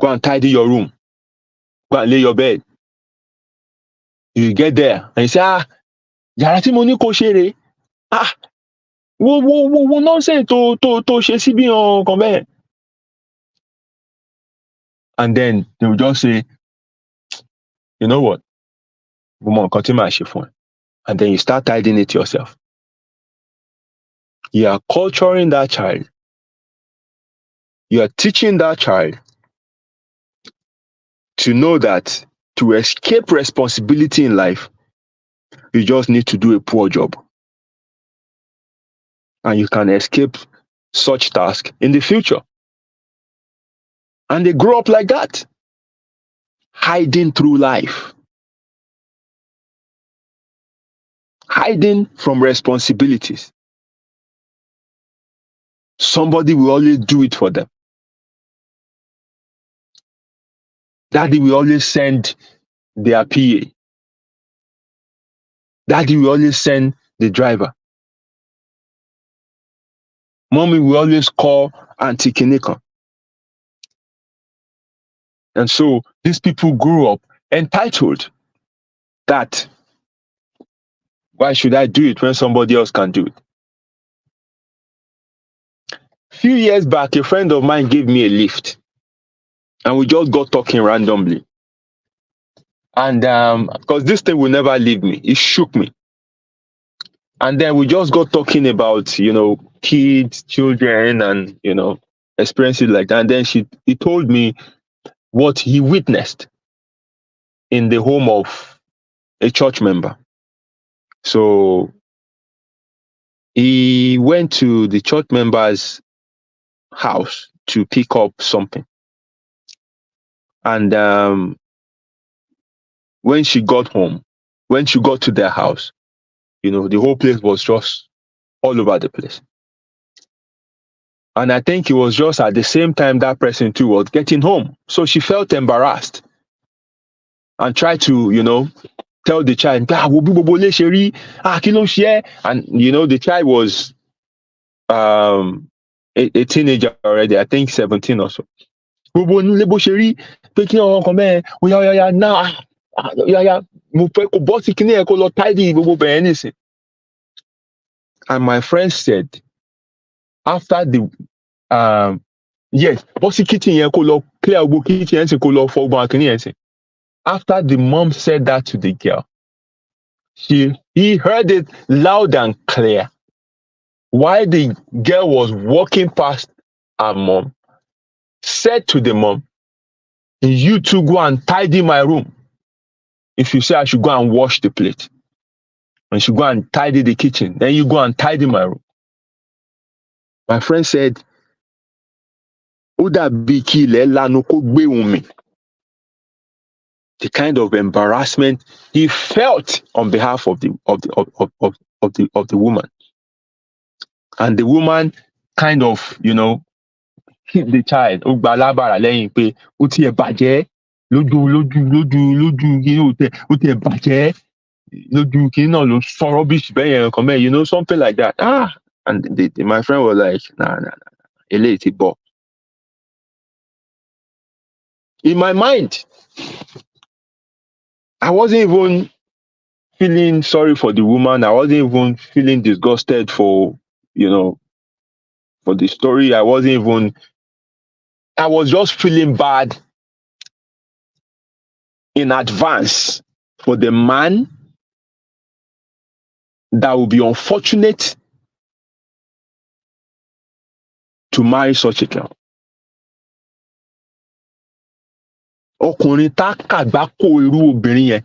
Go and tidy your room. Go and lay your bed. You get there and you say, yàrá tí mo ní kó ṣe rè. Wo nonsense tó ṣe síbí kan bẹ́ẹ̀. And then they will just say, you know what? Mo mọ nǹkan tí màá ṣe fún ẹ. And then you start tidying it yourself. You are culturing that child. You are teaching that child to know that to escape responsibility in life, you just need to do a poor job. And you can escape such tasks in the future. And they grow up like that, hiding through life, hiding from responsibilities. Somebody will always do it for them. Daddy will always send their PA. Daddy will always send the driver. Mommy will always call Auntie Kineka. And so these people grew up entitled that why should I do it when somebody else can do it? A few years back, a friend of mine gave me a lift. And we just got talking randomly. And because this thing will never leave me, it shook me. And then we just got talking about, kids, children, and, experiences like that. And then he told me what he witnessed in the home of a church member. So he went to the church member's house to pick up something. And when she got home, when she got to their house, the whole place was just all over the place. And I think it was just at the same time that person too was getting home. So she felt embarrassed and tried to, tell the child, and, the child was a teenager already, I think 17 or so. And my friend said, after the yes, after the mom said that to the girl, he heard it loud and clear. While the girl was walking past her mom, said to the mom, you two go and tidy my room. If you say I should go and wash the plate, and should go and tidy the kitchen, then you go and tidy my room. My friend said, the kind of embarrassment he felt on behalf of the woman. And the woman kind of, hit the child. lójú kí náà ló sọ rubbish bẹ́ẹ̀ yẹn you know, something like that. And my friend was like, nah, eléyìí ti bọ̀. In my mind, I wasn't even feeling sorry for the woman. I wasn't even feeling disgusted for, you know, for the story. I was just feeling bad in advance for the man that will be unfortunate to marry such a girl. Ọkùnrin tá kàgbákò irú obìnrin yẹn,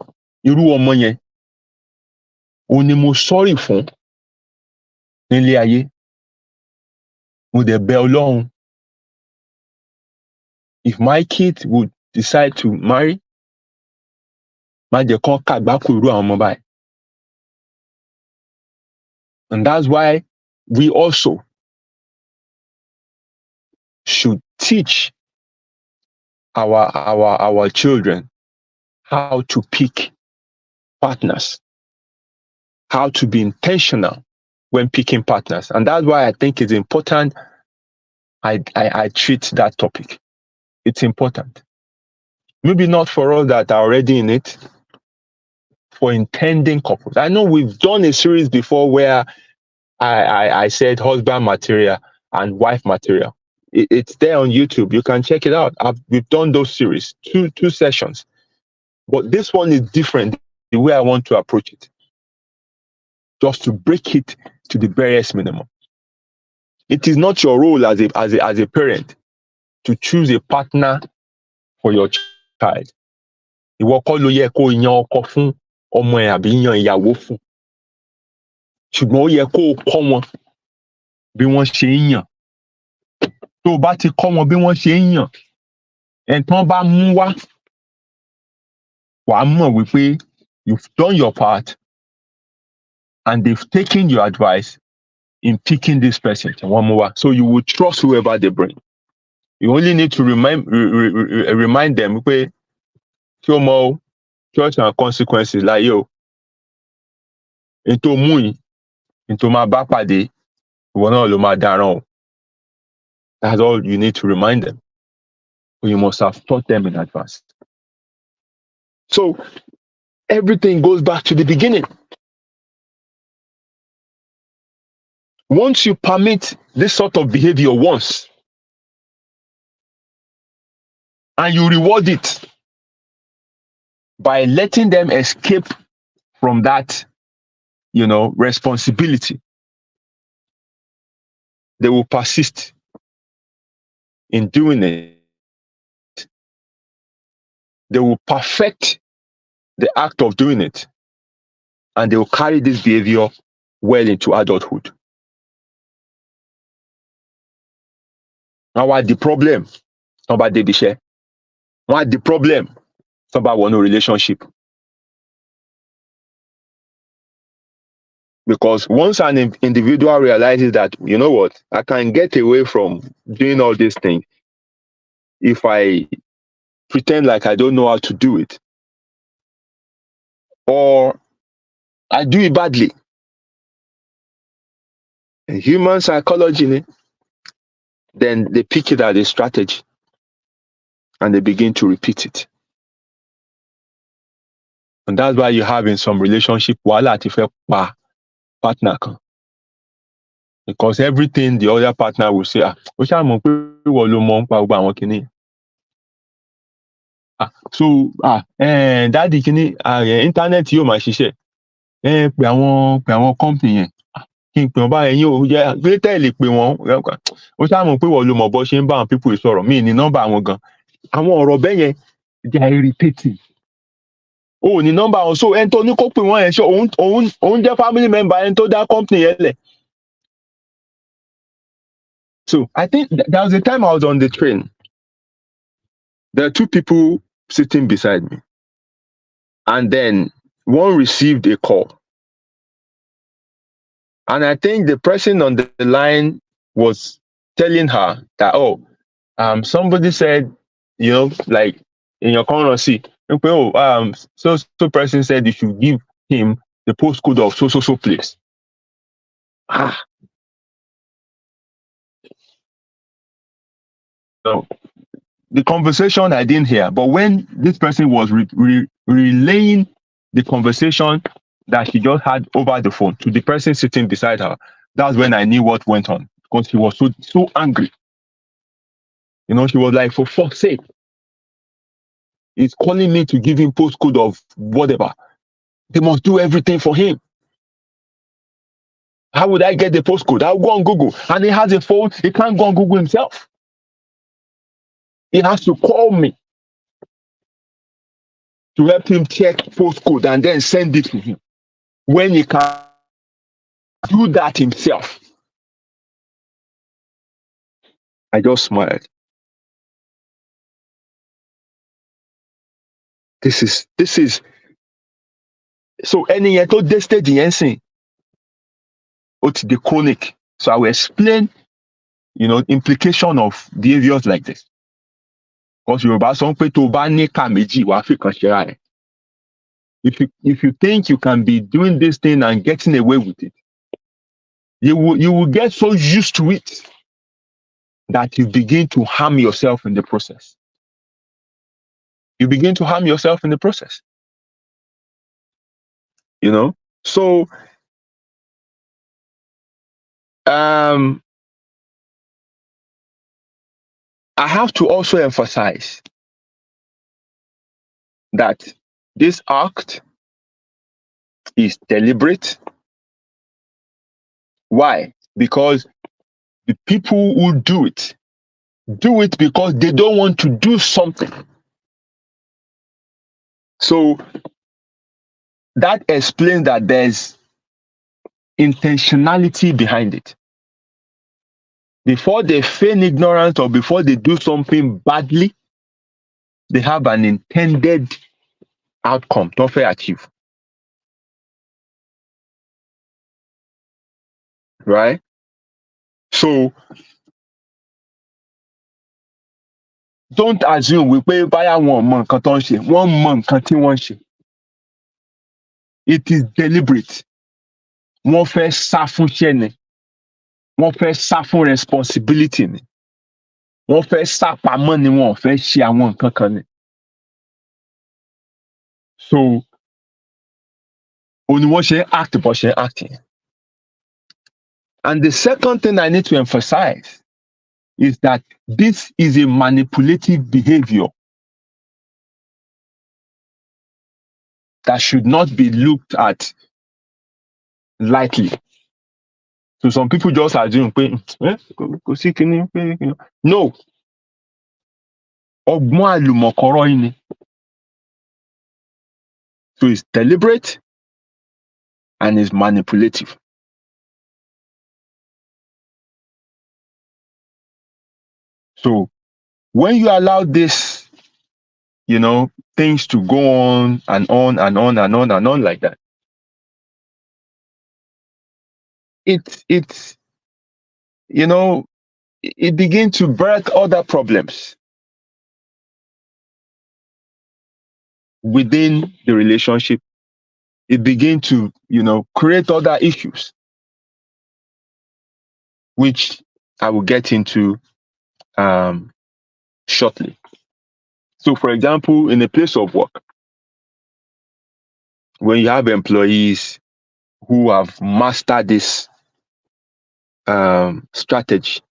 irú ọmọ yẹn, òun ni mo sorry fún nílé ayé. Mo dẹ̀ bẹ̀ Ọlọ́run, if my kid would decide to marry, má jẹ́ kán kàgbákò irú àwọn ọmọ báyìí. And that's why we also should teach our children how to pick partners, how to be intentional when picking partners. And that's why I think it's important I treat that topic. It's important. Maybe not for us that are already in it, for intending couples. I know we've done a series before where I said husband material and wife material. It's there on YouTube. You can check it out. We've done those series, two sessions. But this one is different, the way I want to approach it. Just to break it to the barest minimum. It is not your role as a parent to choose a partner for your child. Ìwọ kọ́ ló yẹ kó yan ọkọ fún ọmọ ẹ àbí yan ìyàwó fún. Ṣùgbọ́n ó yẹ kó kọ́ wọn bí wọ́n ṣe ń yàn. Tó o bá ti kọ́ wọn bí wọ́n ṣe ń yàn, ẹni tí wọ́n bá mú wá, wàá mọ̀ wípé you've done your part and they've taken your advice in picking this person. So you will trust whoever they bring. You only need to remind them pé ṣé o mọ̀ choice and consequences láyé o. Ètò mú yìí, ètò máa bá pàdé, ìwọ náà ló máa dáràn o. That's all you need to remind them. But you must have taught them in advance. So everything goes back to the beginning. Once you permit this sort of behavior once, and you reward it by letting them escape from that, responsibility, they will persist in doing it. They will perfect the act of doing it, and they will carry this behavior well into adulthood. Now, what the problem? About the bishé. What the problem? About one relationship. Because once an individual realizes that, you know what, I can get away from doing all these things if I pretend like I don't know how to do it, or I do it badly. In human psychology, then they pick it as a strategy and they begin to repeat it. And that's why you have in some relationship, wàhálà ti fẹ́ pa partner kan. Because everything the other partner will say, ó ṣáà mọ̀ pé ìwọ ló mọ̀ nípa gbogbo àwọn kinní. Dáàdì kinní, internet yóò máa ṣiṣẹ́. Pè àwọn company yẹn. Kí n pè wọ́n báyẹn yín ò yẹ gbé tẹ́lẹ̀ pé wọ́n. Ó ṣáà mọ̀ pé ìwọ ló mọ̀ bó ṣe ń bá àwọn people sọ̀rọ̀. Mí ní nọ́mbà wọn gan. Àwọn ọ̀rọ̀ bẹ́ẹ̀ yẹn, they are irritating. Ní nọ́mbà wọn, so ẹni tó ní kó pè wọ́n yẹn ṣe òun jẹ́ family member ẹni tó dá company yẹn lẹ̀. So I think there was a time I was on the train. There are two people sitting beside me. And then one received a call. And I think the person on the line was telling her that, somebody said, like in your currency, so person said you should give him the postcode of so place. So the conversation I didn't hear, but when this person was relaying the conversation that she just had over the phone to the person sitting beside her, that's when I knew what went on, because she was so angry. You know, she was like, for fuck's sake, he's calling me to give him postcode of whatever. They must do everything for him. How would I get the postcode? I'll go on Google. And he has a phone, he can't go on Google himself. He has to call me to help him check postcode and then send it to him. When he can do that himself. I just smiled. This is so any yet to this stage it's the chronic. So I will explain, implication of behaviors like this. Because Yoruba sọ pé tó bá ní ìka méjì wàá fi kan ṣera ẹ̀. If you think you can be doing this thing and getting away with it, you will get so used to it that you begin to harm yourself in the process. You begin to harm yourself in the process. So I have to also emphasize that this act is deliberate. Why? Because the people who do it because they don't want to do something. So that explains that there's intentionality behind it. Before they feign ignorance or before they do something badly, they have an intended outcome to achieve. Right? So don't assume wípé báyà wọn mọ nǹkan tó ń ṣe, wọ́n mọ nǹkan tí wọ́n ń ṣe. It is deliberate. Wọ́n fẹ́ sá fún iṣẹ́ ni. Wọ́n fẹ́ sá fún responsibility ni. Wọ́n fẹ́ sá pamọ́ ni, wọ́n fẹ́ ṣe àwọn nǹkan kan ni. So only wọ́n ṣe act bó ṣe acting. And the second thing I need to emphasize is that this is a manipulative behavior that should not be looked at lightly. So some people just assume, no. Ọgbọ́n àlùmọ̀kọ́rọ́ yìí ni. So it's deliberate and it's manipulative. So when you allow this, things to go on and on and on and on and on like that, it begins to birth other problems within the relationship. It begins to, create other issues, which I will get into shortly. So, for example, in a place of work, when you have employees who have mastered this strategy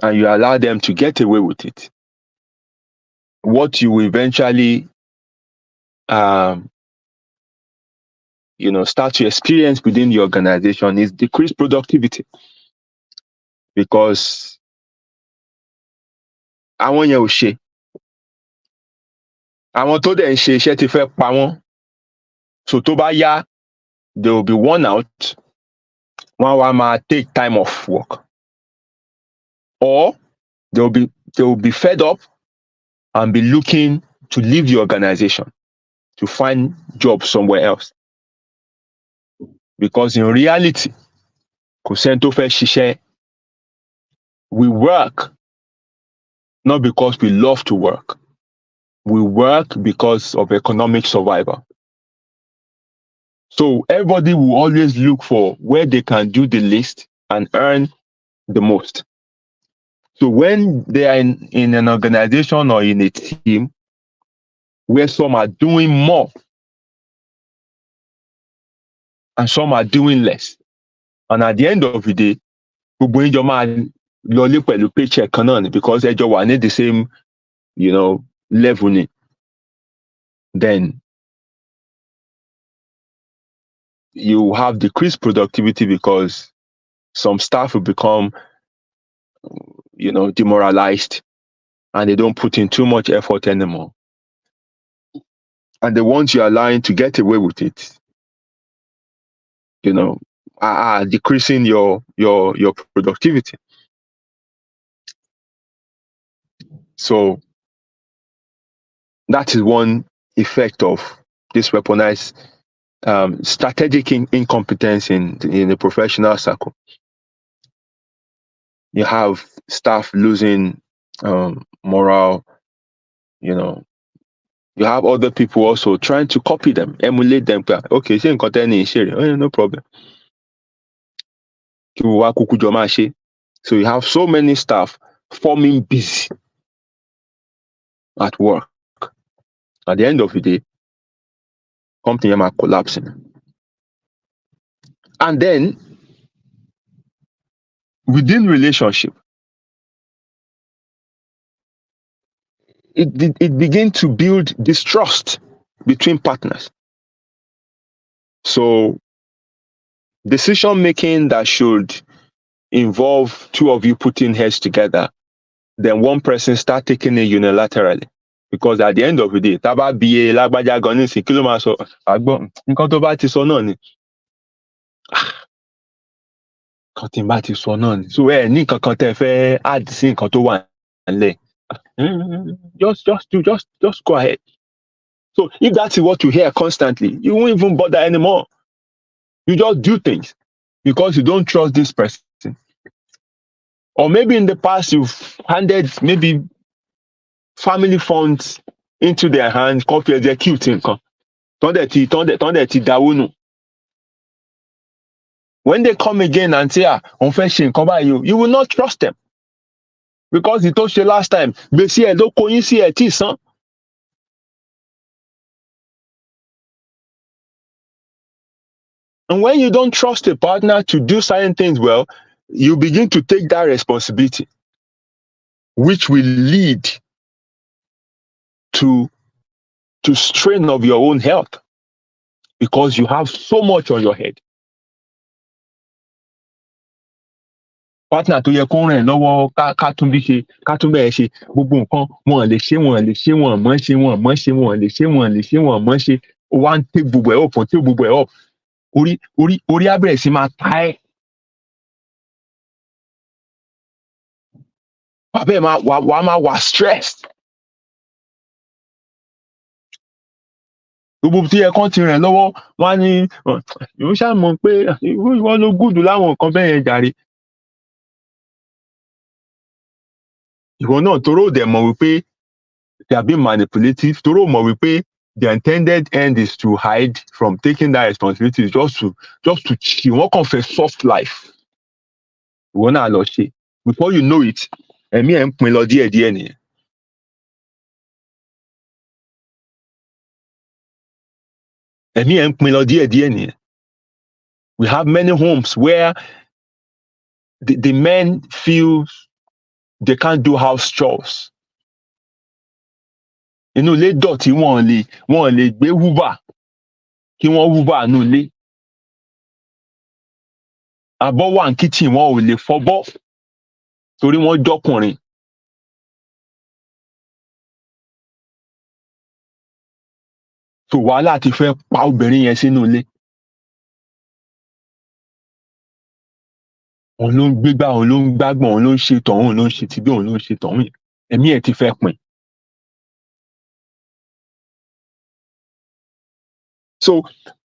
and you allow them to get away with it, what you will eventually start to experience within the organization is decreased productivity, because àwọn yẹn ò ṣe, àwọn tó dẹ̀ ń ṣe iṣẹ́ ti fẹ́ pa wọ́n, so tó bá yá they will be worn out, wọ́n wá máa take time off work, or they will be fed up and be looking to leave the organization to find jobs somewhere else. Because in reality, kò sẹ́ni tó fẹ́ ṣiṣẹ́. We work not because we love to work. We work because of economic survival. So everybody will always look for where they can do the least and earn the most. So when they are in an organization or in a team where some are doing more and some are doing less, and at the end of the day, gbogbo yín jọ máa lọlé pẹ̀lú paycheck kan náà ni because ẹ jọ wà ní the same, level ni, then you have decreased productivity because some staff will become, demoralized and they don't put in too much effort anymore. And the ones you are allowing to get away with it, are decreasing your productivity. So that is one effect of this weaponized strategic incompetence in the professional circle. You have staff losing morale, you have other people also trying to copy them, emulate them. Okay, no problem. So you have so many staff forming busy at work. At the end of the day, company might collapsing. And then within relationship, it begins to build distrust between partners. So decision making that should involve two of you putting heads together, then one person start taking it unilaterally. Because at the end of the day, taba BA lágbájá gan ní kí ló máa sọ àgbọn nǹkan tó bá ti sọ náà ni. Nǹkan tí n bá ti sọ náà ni. So ní nǹkan kan tẹ́ fẹ́ add sí nǹkan tó wà nílẹ̀. Just go ahead. So if that's what you hear constantly, you won't even bother anymore. You just do things because you don't trust this person. Or maybe in the past you've handed maybe family funds into their hands, copy executing. When they come again and say, you will not trust them. Because he told you last time, and when you don't trust a partner to do certain things well, you begin to take that responsibility, which will lead to strain of your own health because you have so much on your head. Partner tó yẹ kó ràn lọ́wọ́ ká tún bí ṣe ká tún bẹ́ẹ̀ ṣe gbogbo nǹkan wọn lè ṣe mọ̀ ṣe wá ń tẹ gbogbo ẹ̀ up tẹ gbogbo ẹ̀ up orí á bẹ̀rẹ̀ sí máa ta ẹ́. Bàbá ẹ̀ máa wà stressed. Gbogbo tí ẹ kàn ti ràn lọ́wọ́ wá ní ìwọ ṣáà mọ̀ pé ìwọ ló gùdù láwọn nǹkan bẹ́ẹ̀ yẹn jàre. Ìwọ náà toró dẹ̀ mọ̀ wípé they are being manipulative, toró mọ̀ wípé the intended end is to hide from taking that responsibility, just to chill. Wọ́n kàn fẹ́ soft life. Ìwọ náà lọ ṣe. Before you know it, ẹ̀mí ẹ̀ ń pin lọ díẹ̀díẹ̀ nìyẹn. Ẹ̀mí ẹ̀ ń pin lọ díẹ̀díẹ̀ nìyẹn. We have many homes where the men feel they can't do house chores. Inú ilé dọ̀tí wọ́n lè gbé hoover kí wọ́n hoover inú ilé. Abọ́ wà ní kitchen wọn ò lè fọbọ́ torí wọ́n jọkùnrin. So wàhálà ti fẹ́ pa obìnrin yẹn sínú ilé. Òun ló ń gbégbá, òun ló ń gbágbọ̀n, òun ló ń ṣe tọ̀hún, òun ló ń ṣe tibí, òun ló ń ṣe tọ̀hún yẹn. Ẹ̀mí ẹ̀ ti fẹ́ pin. So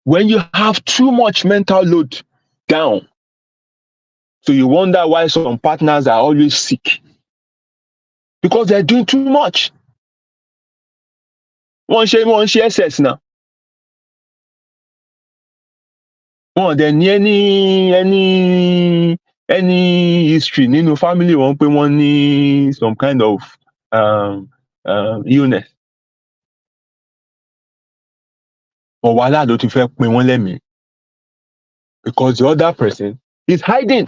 when you have too much mental load down, so you wonder why some partners are always sick. Because they're doing too much. Wọ́n ṣe SS now. wọn dẹ̀ ní any history nínú family wọn pé wọ́n ní some kind of illness. But wàhálà ló ti fẹ́ pin wọ́n lẹ́mìí because the other person is hiding.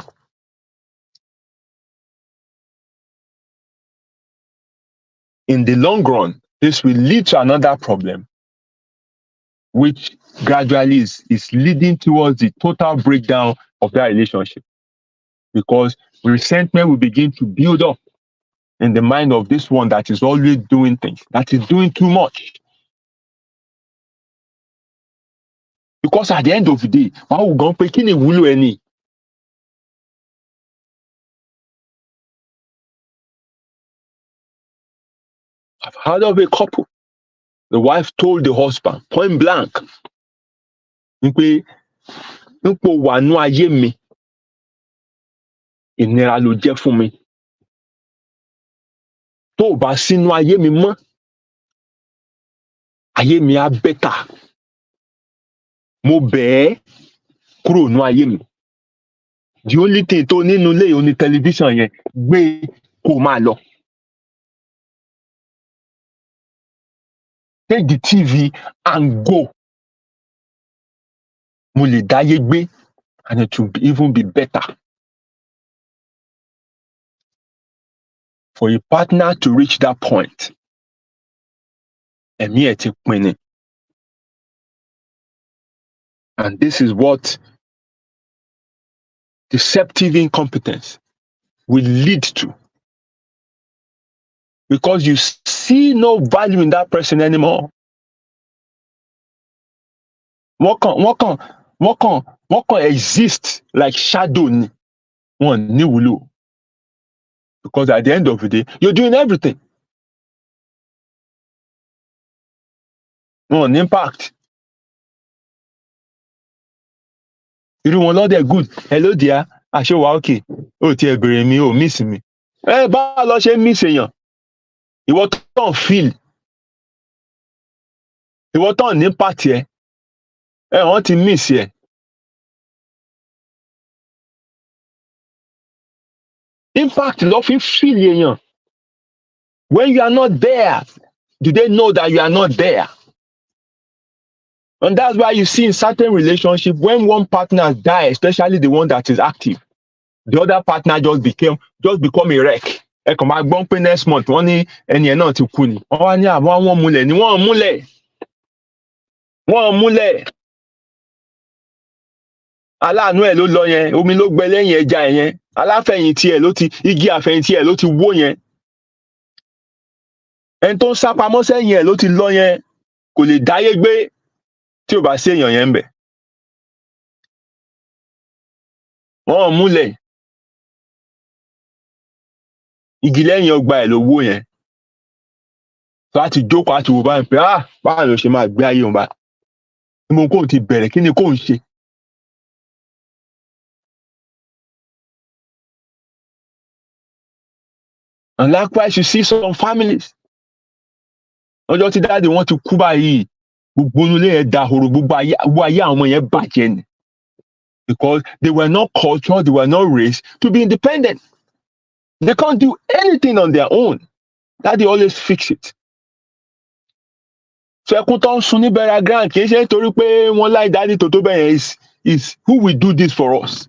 In the long run, this will lead to another problem, which gradually is leading towards the total breakdown of that relationship. Because resentment will begin to build up in the mind of this one that is always doing things, that is doing too much. Because at the end of the day, I've heard of a couple. The wife told the husband, point blank, ìnira ló jẹ́ fún mi. Tó o bá sínú ayé mi mọ́, ayé mi á bẹ́tà. Mo bẹ̀ ẹ́ kúrò nínú ayé mi. The only thing tó nínú ilé yìí ó ní tẹlifíṣàn yẹn, gbé kó máa lọ. Take the TV and go. Mo lè dáyé gbé and it will even be better. For a partner to reach that point, ẹ̀mí ẹ̀ ti pin ni. And this is what deceptive incompetence will lead to. Because you see no value in that person anymore. Wọ́n kàn exist like shadow ni. Wọ́n ní wúlò. Because at the end of the day, you're doing everything. Wọ́n ní impact. Irú wọn lọ́dẹ̀ good. Hello dear, àṣé wa okay. Ó ti ẹ̀ bèrè mi, ó miss mi. Báwo lọ ṣe miss èèyàn? Ìwọ tó ń feel. Ìwọ tó ń ní impact yẹ. Wọ́n ti miss yẹ. Impact ló fi feel èèyàn. When you are not there, do they know that you are not there? And that's why you see in certain relationships, when one partner dies, especially the one that is active, the other partner just become a wreck. Ẹ kàn máa gbọ́n pé next month wọ́n ní ẹni ẹ̀ náà ti kú ni. Wọ́n wá ní àwọn múlẹ̀ ni wọ́n múlẹ̀. Wọ́n múlẹ̀. Aláàánú ẹ̀ ló lọ yẹn, omi ló gbẹ lẹ́yìn ẹja ẹ̀ yẹn. Aláfẹ̀yìntì ẹ̀ ló ti, igi àfẹ̀yìntì ẹ̀ ló ti wó yẹn. Ẹni tó ń sá pamọ́ sẹ́yìn ẹ̀ ló ti lọ yẹn, kò lè dáyé gbé tí ò bá sí èèyàn yẹn ń bẹ̀. Wọ́n múlẹ̀. Igi lẹ́yìn ọgbà ẹ̀ ló wó yẹn. Láti jókòó àti wò báyìí pé báwo ló ṣe máa gbé ayé òun bá. Ní mo kóun ti bẹ̀rẹ̀ kí ni kóun ṣe. And likewise, you see some families. Ọjọ́ tí dáàdì wọn ti kú báyìí, gbogbo ilé yẹn dahoro, gbogbo ayé àwọn ọmọ yẹn bàjẹ́ ni. Because they were not cultured, they were not raised to be independent. They can't do anything on their own. Daddy always fix it. So ẹkún tó ń sun ní burial ground kì í ṣe nítorí pé wọ́n láì dáàdì tó bẹ́ẹ̀ is who will do this for us.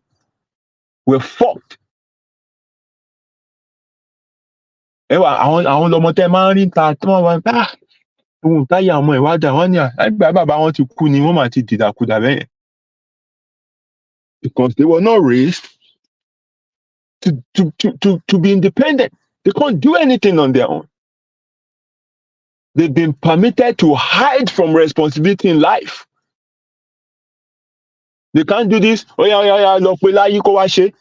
We're fucked. Àwọn ọmọ tẹ́ máa ń rí ta tí wọ́n wá ohun táyà ọmọ ìwádà wọ́n ní àgbà bàbá wọn ti kú ni wọ́n máa ti dìdàkudà bẹ́ẹ̀. Because they were not raised to be independent. They can't do anything on their own. They've been permitted to hide from responsibility in life. They can't do this. Oya, lọ pé láyé kó wá ṣe.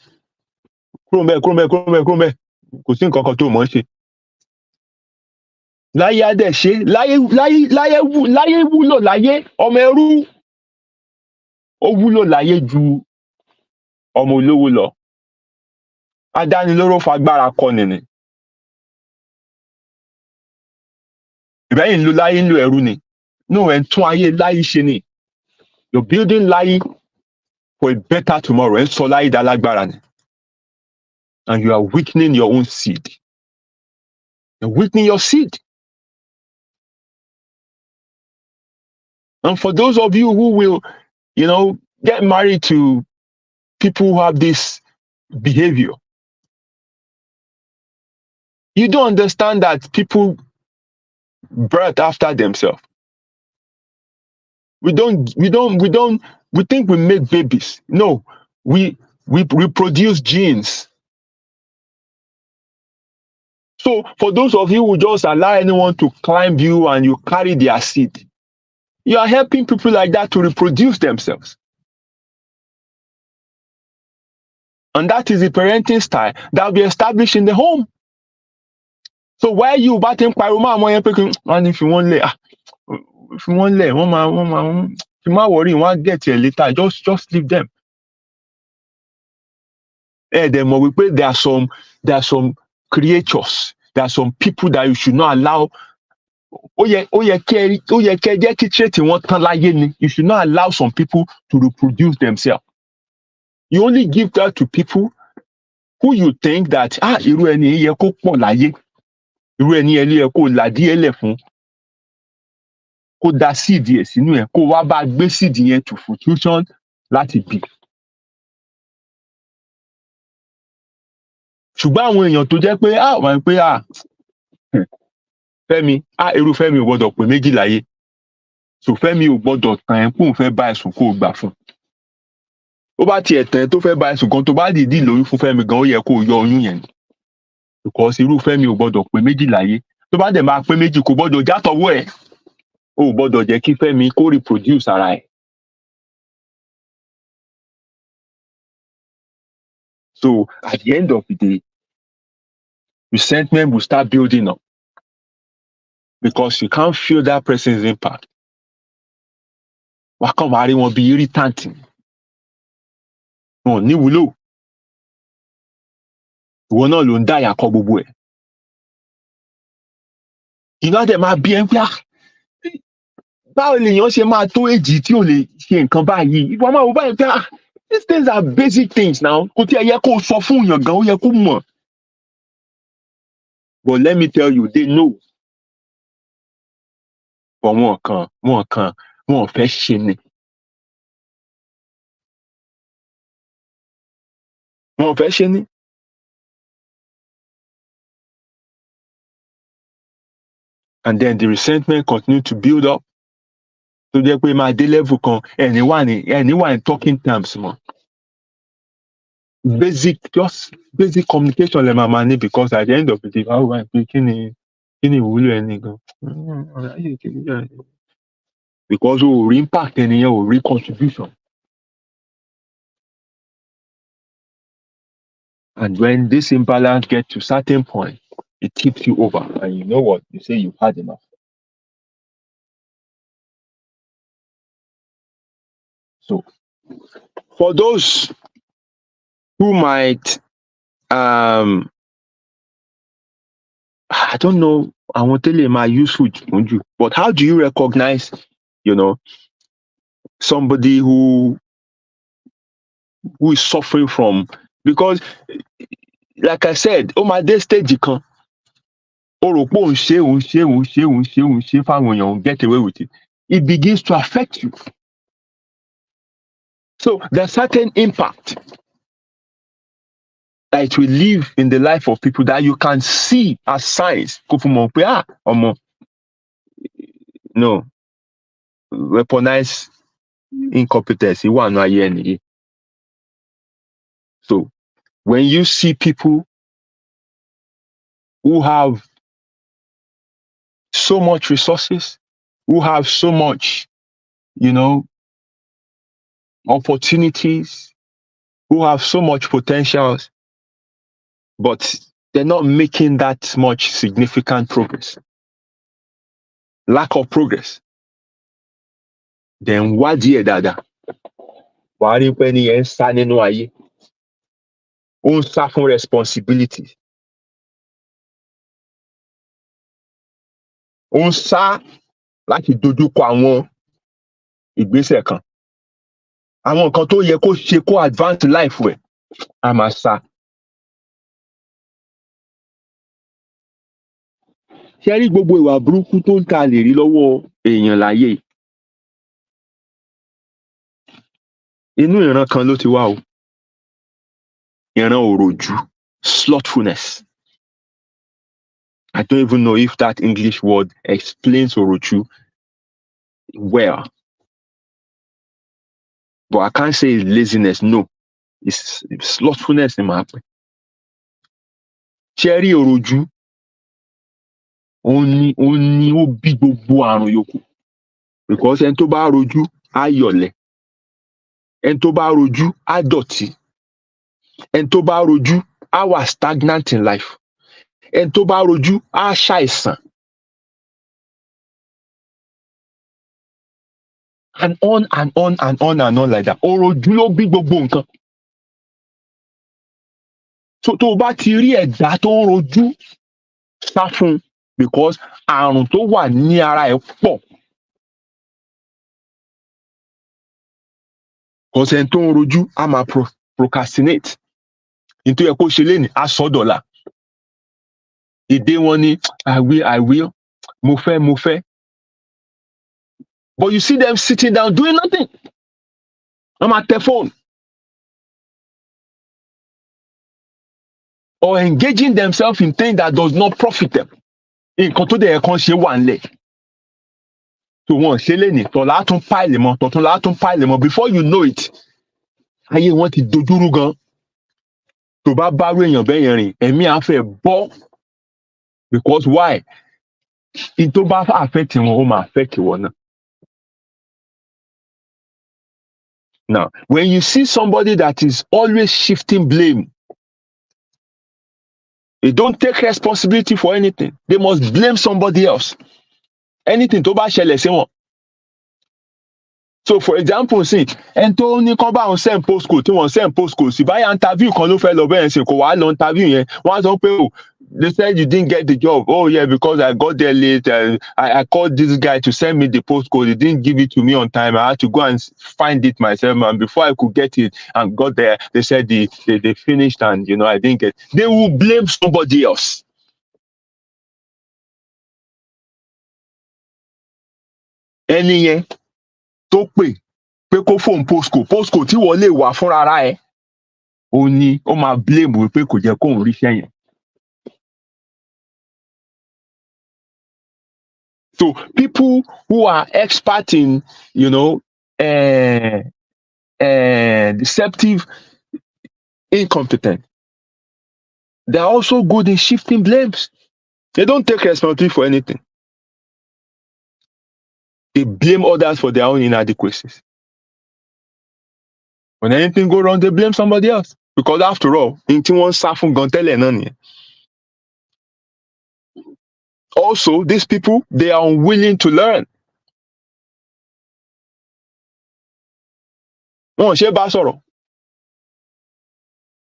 Kúrò mbẹ̀. Kò sí nǹkan kan tó mọ̀ ṣe. Láyé á dẹ̀ ṣe. Láyé wúlò láyé. Ọmọ ẹrú ó wúlò láyé ju ọmọ olówó lọ. Adánilóró fagbára kọ́ni ni. Ìbẹ́yìn ló láyé ń lo ẹrú ni. No, ẹ̀ ń tún ayé láyé ṣe ni. You're building láyé for a better tomorrow. And you are weakening your own seed. You're weakening your seed. And for those of you who will, get married to people who have this behavior, you don't understand that people birth after themselves. We think we make babies. No, we produce genes. So for those of you who just allow anyone to climb you and you carry their seed, you are helping people like that to reproduce themselves. And that is the parenting style that will be established in the home. So why you batting and if you want one get here later, just leave them. There are some creatures, there are some people that you should not allow. You should not allow some people to reproduce themselves. You only give that to people who you think that irú ẹni yẹ kó pọ̀ láyé, irú ẹni yẹn ló yẹ kó làdí ẹlẹ̀ fún, kó da seed yẹn sínú ẹ̀, kó wá bá gbé seed yẹn to fruition láti bì. Ṣùgbọ́n àwọn èèyàn tó jẹ́ pé wọ́n pé Fẹ́mi irú Fẹ́mi ò gbọ́dọ̀ pé méjì láyé, so Fẹ́mi ò gbọ́dọ̀ tàn ẹ́ pòun fẹ́ bá ẹ̀sùn kó o gbà fún. Ó bá tiẹ̀ tàn ẹ́ tó fẹ́ bá ẹ̀sùn kan tó bá dìídì lóyún fún Fẹ́mi gan, ó yẹ kó o yọ oyún yẹn, because irú Fẹ́mi ò gbọ́dọ̀ pé méjì láyé. Tó bá dẹ̀ máa pé méjì kò gbọ́dọ̀ játọwọ́ ẹ̀, ó gbọ́dọ̀ jẹ́ kí Fẹ́mi kó reproduce ara ẹ̀. So at the end of the day, resentment will start building up because you can't feel that person's impact. Wàá kàn máa rí wọn bí irritant. Wọn ò níwúlò. Ìwọ náà ló ń dá ìyàkọ gbogbo ẹ̀. Iná dẹ̀ máa bí ẹ pé báwo lèèyàn ṣe máa tó èjì tí ò lè ṣe nǹkan báyìí? Ìwọ máa wò báyìí pé these things are basic things now. Kò tí ẹ yẹ kó o sọ fún èèyàn gan, ó yẹ kó mọ̀. But let me tell you, they know. But wọn ò fẹ́ ṣe ni. Wọn ò fẹ́ ṣe ni. And then the resentment continue to build up. So jẹ́ pé máa dé level kan, anyone in talking terms mọ́. Just basic communication lè máa ní, because at the end of the day, báwo wá pé kí ni ìwúlò ẹni gan? Because o rí impact ẹni yẹn, o rí contribution. And when this imbalance gets to certain point, it tips you over, and you know what? You say you've had enough. So, for those who might, I don't know, I want to tell you my useful, but how do you recognize, somebody who is suffering from? Because, like I said, my day stage kan, get away with it. It begins to affect you. So there's certain impact that it will leave in the life of people that you can see as signs. No, weaponize incompetence. So when you see people who have so much resources, who have so much, opportunities, who have so much potentials, but they're not making that much significant progress, lack of progress, then what do you do? Wàá rí pé ẹni yẹn ń sá nínú ayé, ó ń sá fún responsibility, ó ń sá láti dojúkọ àwọn ìgbésẹ̀ kan. àwọn nǹkan tó yẹ kó ṣe kó advance life ẹ̀ á máa sá. ṣé rí gbogbo ìwà burúkú tó ń ta lè rí lọ́wọ́ èèyàn láyé inú ìran kan ló ti wá o, ìran òròjú, slothfulness. I don't even know if that English word explains òròjú well, but I can't say it's laziness, no, it's slothfulness in my pẹ. ṣé rí òròjú òun ni ó bí gbogbo àrùn yòókù, because ẹni tó bá rojú á yọ̀lẹ, ẹni tó bá rojú á dọ̀tí, ẹni tó bá rojú á wà stagnant in life, ẹni tó bá rojú á ṣàìsàn, and on and on and on and on like that. Òròjú ló bí gbogbo nǹkan. So tó o bá ti rí ẹ̀dá tó ń rojú, sá fún un, because àrùn tó wà ní ara ẹ̀ pọ̀. Because ẹni tó ń rojú á máa procrastinate. Nítorí ẹ kó ṣe lénìí á sọ dọ̀la. Èdè wọn ni I will, mo fẹ́. But you see them sitting down doing nothing. Wọ́n máa tẹ phone. Or engaging themselves in things that does not profit them. Nǹkan tó dẹ̀ yẹ kán ṣe wà ńlẹ̀. So wọn ṣe lénìí, tọ̀la á tún pile mọ́, tọ̀túnla á tún pile mọ́. Before you know it, ayé wọn ti dojúrú gan. Tó bá bárú èèyàn bẹ́ẹ̀ yẹn rìn, ẹ̀mí á fẹ́ bọ́. Because why? In tó bá affect wọn, ó máa affect wọn náà. Now, when you see somebody that is always shifting blame, they don't take responsibility for anything. They must blame somebody else. Anything tó bá ṣẹlẹ̀ sí wọn. So for example, sí, ẹni tó ní kán bá wọn send postcode tí wọ́n send postcode sí báyà interview kan ló fẹ́ lọ bẹ́ẹ̀ sí kò wá lọ interview yẹn. Wọ́n á sọ pé oh, they said you didn't get the job. Oh yeah, because I got there late. I called this guy to send me the postcode. He didn't give it to me on time. I had to go and find it myself. And before I could get it and got there, they said they finished and I didn't get it. They will blame somebody else. Ẹni yẹn tó pé kó fóun postcode tí wọ́n lè wà fúnra ara ẹ̀ ó ní ó máa blame wípé kò jẹ́ kóun ríṣẹ́ yẹn. So people who are expert in deceptive, incompetent, they are also good in shifting blames. They don't take responsibility for anything. They blame others for their own inadequacies. When anything go wrong, they blame somebody else. Because after all, in tí wọ́n sá fún gan tẹ́lẹ̀ náà nìyẹn. Also, these people, they are unwilling to learn. Wọ́n ṣe bá sọ̀rọ̀.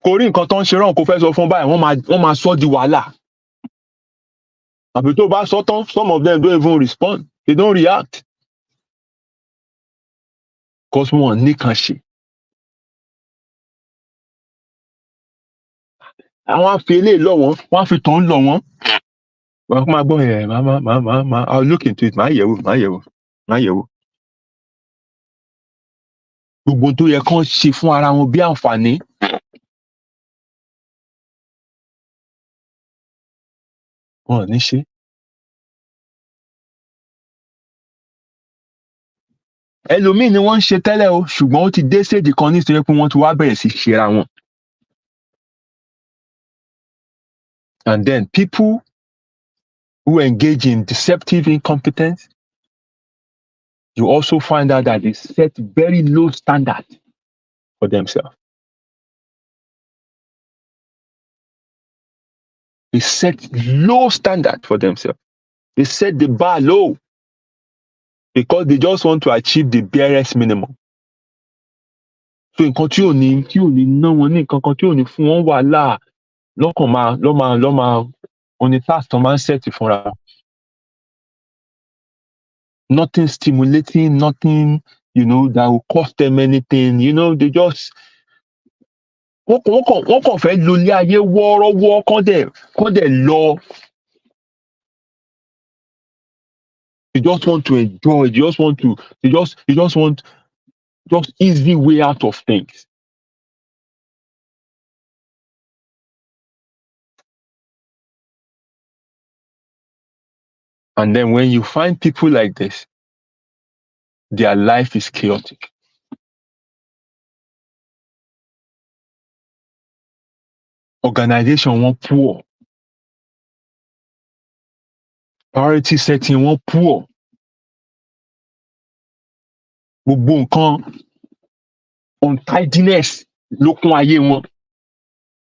Kò rí nǹkan tó ń ṣe rán kó fẹ́ sọ fún báyìí, wọ́n máa sọ di wàhálà. Àbí tó bá sọ tán, some of them don't even respond. They don't react. Because wọn nìkan ṣe. Àwọn á fi eléyìí lọ wọ́n, wọ́n á fi tàn lọ wọ́n. Wọ́n á máa gbọ́ ẹ̀ I'll look into it, máa yẹ̀wò. Gbogbo tó yẹ kán ṣe fún ara wọn bí àǹfààní. Wọn ò ní ṣe. Ẹlòmíì ni wọ́n ń ṣe tẹ́lẹ̀ o, ṣùgbọ́n ó ti dé stage kan ní ìṣẹ́yẹ́ pé wọ́n ti wá bẹ̀rẹ̀ sí ṣera wọn. And then people who engage in deceptive incompetence, you also find out that they set very low standard for themselves. They set low standard for themselves. They set the bar low because they just want to achieve the barest minimum. So nǹkan tí ò ní ná wọn ní nǹkan kan tí ò ní fún wọn wàhálà lọ́kàn lọ́ máa oní task tó máa ń set fúnra. Nothing stimulating, nothing, that will cost them anything. They just wọ́n kàn fẹ́ lo ilé ayé wọ́ọ́rọ́wọ́ kán dẹ̀ lọ. You just want to enjoy. You just want just easy way out of things. And then when you find people like this, their life is chaotic. Organization wọn poor. Priority setting wọn poor. Gbogbo nǹkan untidiness ló kún ayé wọn.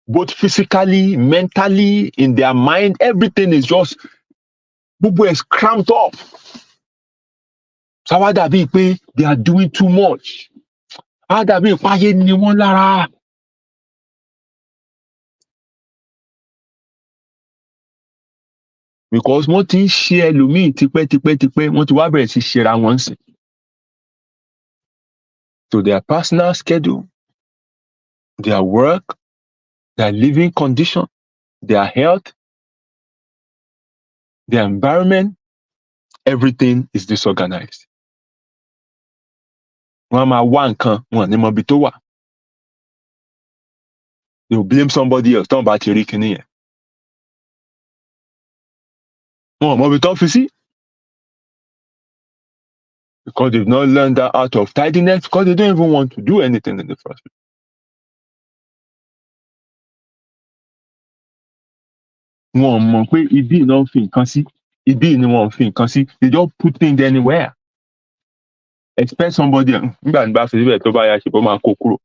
Both physically, mentally, in their mind, everything is just gbogbo is cramped up. Sáwá dàbí pé they are doing too much. Á dàbí pé ayé ni wọ́n lára. Because wọ́n ti ń ṣe ẹlòmíì tipẹ́ wọ́n ti wá bẹ̀rẹ̀ sí ṣera wọn sí. So their personal schedule, their work, their living condition, their health, their environment, everything is disorganized. Wọ́n á máa wá nǹkan, wọn ò ní mọ ibi tó wà. They will blame somebody else tán bá ti rí kinní yẹn. Wọn ò mọ ibi tán fi sí. Because they've not learned that art of tidiness, because they don't even want to do anything in the first place. Wọn ò mọ̀ pé ibi náà ń fi nǹkan sí, ibi ni wọn ò fi nǹkan sí. They just put things anywhere. Expect somebody nígbà tí bá fi síbẹ̀ tó bá yá ṣe bó máa kó kúrò.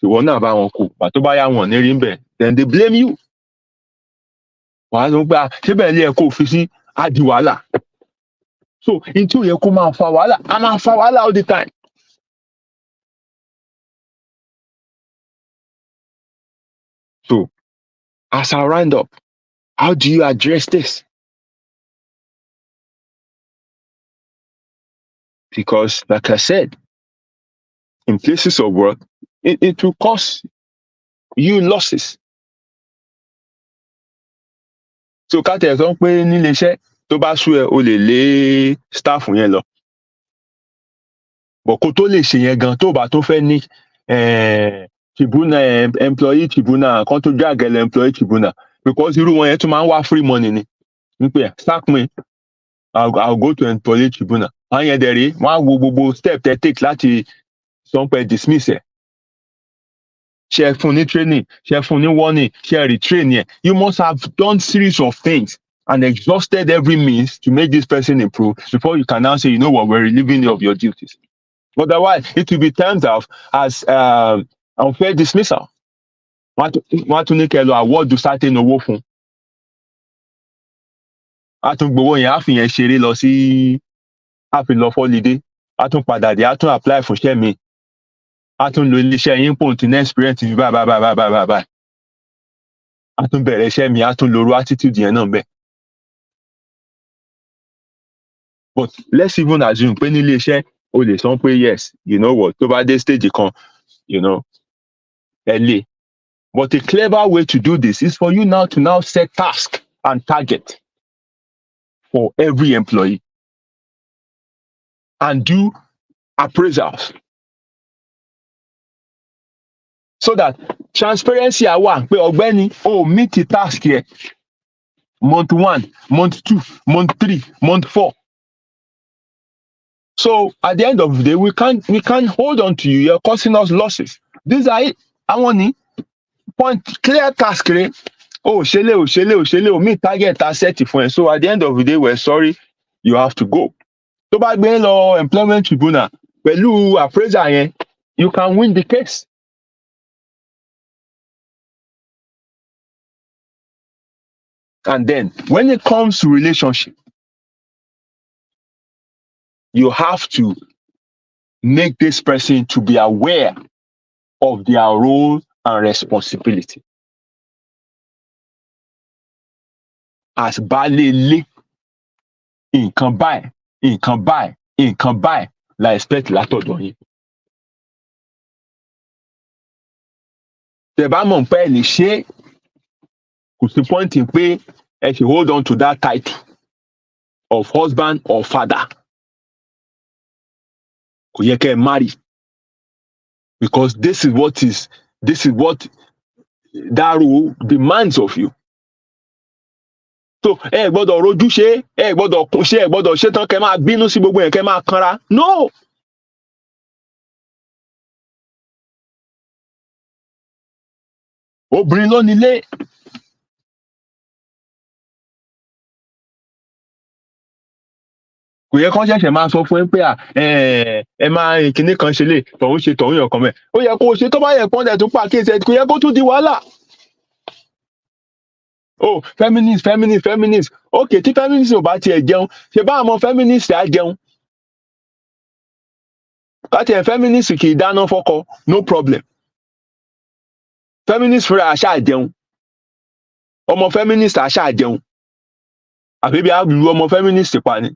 Ìwọ náà bá wọn kó, gbà tó bá yá wọn ní rí ń bẹ̀, then they blame you. Wàá sọ pé ṣé bẹ́ẹ̀ ni ẹ kó fi sí á di wàhálà. So in tí ò yẹ kó máa fa wàhálà, a máa fa wàhálà all the time. So as I round up, how do you address this? Because like I said, in places of work, it will cause you losses. So ká tẹ̀ sọ pé nílé iṣẹ́ tó bá sú ẹ, o lè lé staff yẹn lọ. But kó tó lè ṣe yẹn gan, tó bá tó fẹ́ ní tribunal, employee tribunal, kan tó drag employee tribunal, because irú wọn yẹn tún máa ń wá free money ni. Wípé sack me, I'll go to employee tribunal. Àwọn yẹn dẹ̀ rí, wọ́n á wo gbogbo step tẹ take láti sọ pé dismiss ẹ̀. Ṣé fún ní training, ṣé fún ní warning, ṣé retrain yẹn. You must have done series of things and exhausted every means to make this person improve before you can now say, you know what, we're relieving you of your duties. Otherwise, it will be termed of as unfair dismissal. Wọ́n tún ní kẹ́ lọ award certain owó fún. A tún gbowó yẹn, a fi yẹn ṣeré lọ sí, a fi lọ fọ́lidé, a tún padà dé, a tún apply fún iṣẹ́ mi. A tún lo iléeṣẹ́ yín pò tí ní experience mi báyìí. A tún bẹ̀rẹ̀ iṣẹ́ mi, a tún lo ru attitude yẹn náà bẹ́ẹ̀. But let's even assume pé ní iléeṣẹ́ o lè sọ pé yes, you know what, tó bá dé stage kan, ẹ lè. But a clever way to do this is for you now to set task and target for every employee and do appraisals. So that transparency wà pé ọ̀gbẹ́ni meet the task here. Month 1, month 2, month 3, month 4. So at the end of the day, we can't hold on to you. You're causing us losses. These are it. Àwọn ní point clear task rẹ̀. Ṣẹlẹ̀, meet target ta set fún ẹ. So at the end of the day, we're sorry, you have to go. Tó bá gbé lọ employment tribunal pẹ̀lú appraiser yẹn, you can win the case. And then when it comes to relationship, you have to make this person to be aware of their role and responsibility. As baálé ilé, nǹkan báyìí, la expect látọ̀dọ̀ yín. Tẹ́ bá mọ̀ pé ẹ lè ṣe, kò sí point in pé ẹ ṣe hold on to that title of husband or father. Kò yẹ kẹ́ ẹ marry, because this is what that role demands of you. So ẹ gbọ́dọ̀ rojú ṣe, ẹ gbọ́dọ̀ kún ṣe, ẹ gbọ́dọ̀ ṣe tán kẹ́ máa bínú sí gbogbo yẹn, kẹ́ máa kanra. No. Obìnrin ló nílé. Kò yẹ kán ṣẹ̀ṣẹ̀ máa sọ fún yín pé ẹ máa kinní kan ṣe lè tọ̀hún ṣe tọ̀hún yàn kan mẹ́. Ó yẹ kó o ṣe, tó bá yẹ pọ́n dẹ̀ tún pàkíyèsí ẹ, kò yẹ kó tún di wàhálà. Oh, feminist. Okay, tí feminist ò bá tiẹ̀ jẹun, ṣe bá àwọn feminist á jẹun. Káti ẹ̀ feminist kì í dáná fọ́kọ, no problem. Feminist fúnra àṣà jẹun. Ọmọ feminist àṣà jẹun. Àfi bí a lu ọmọ feminist pa ni.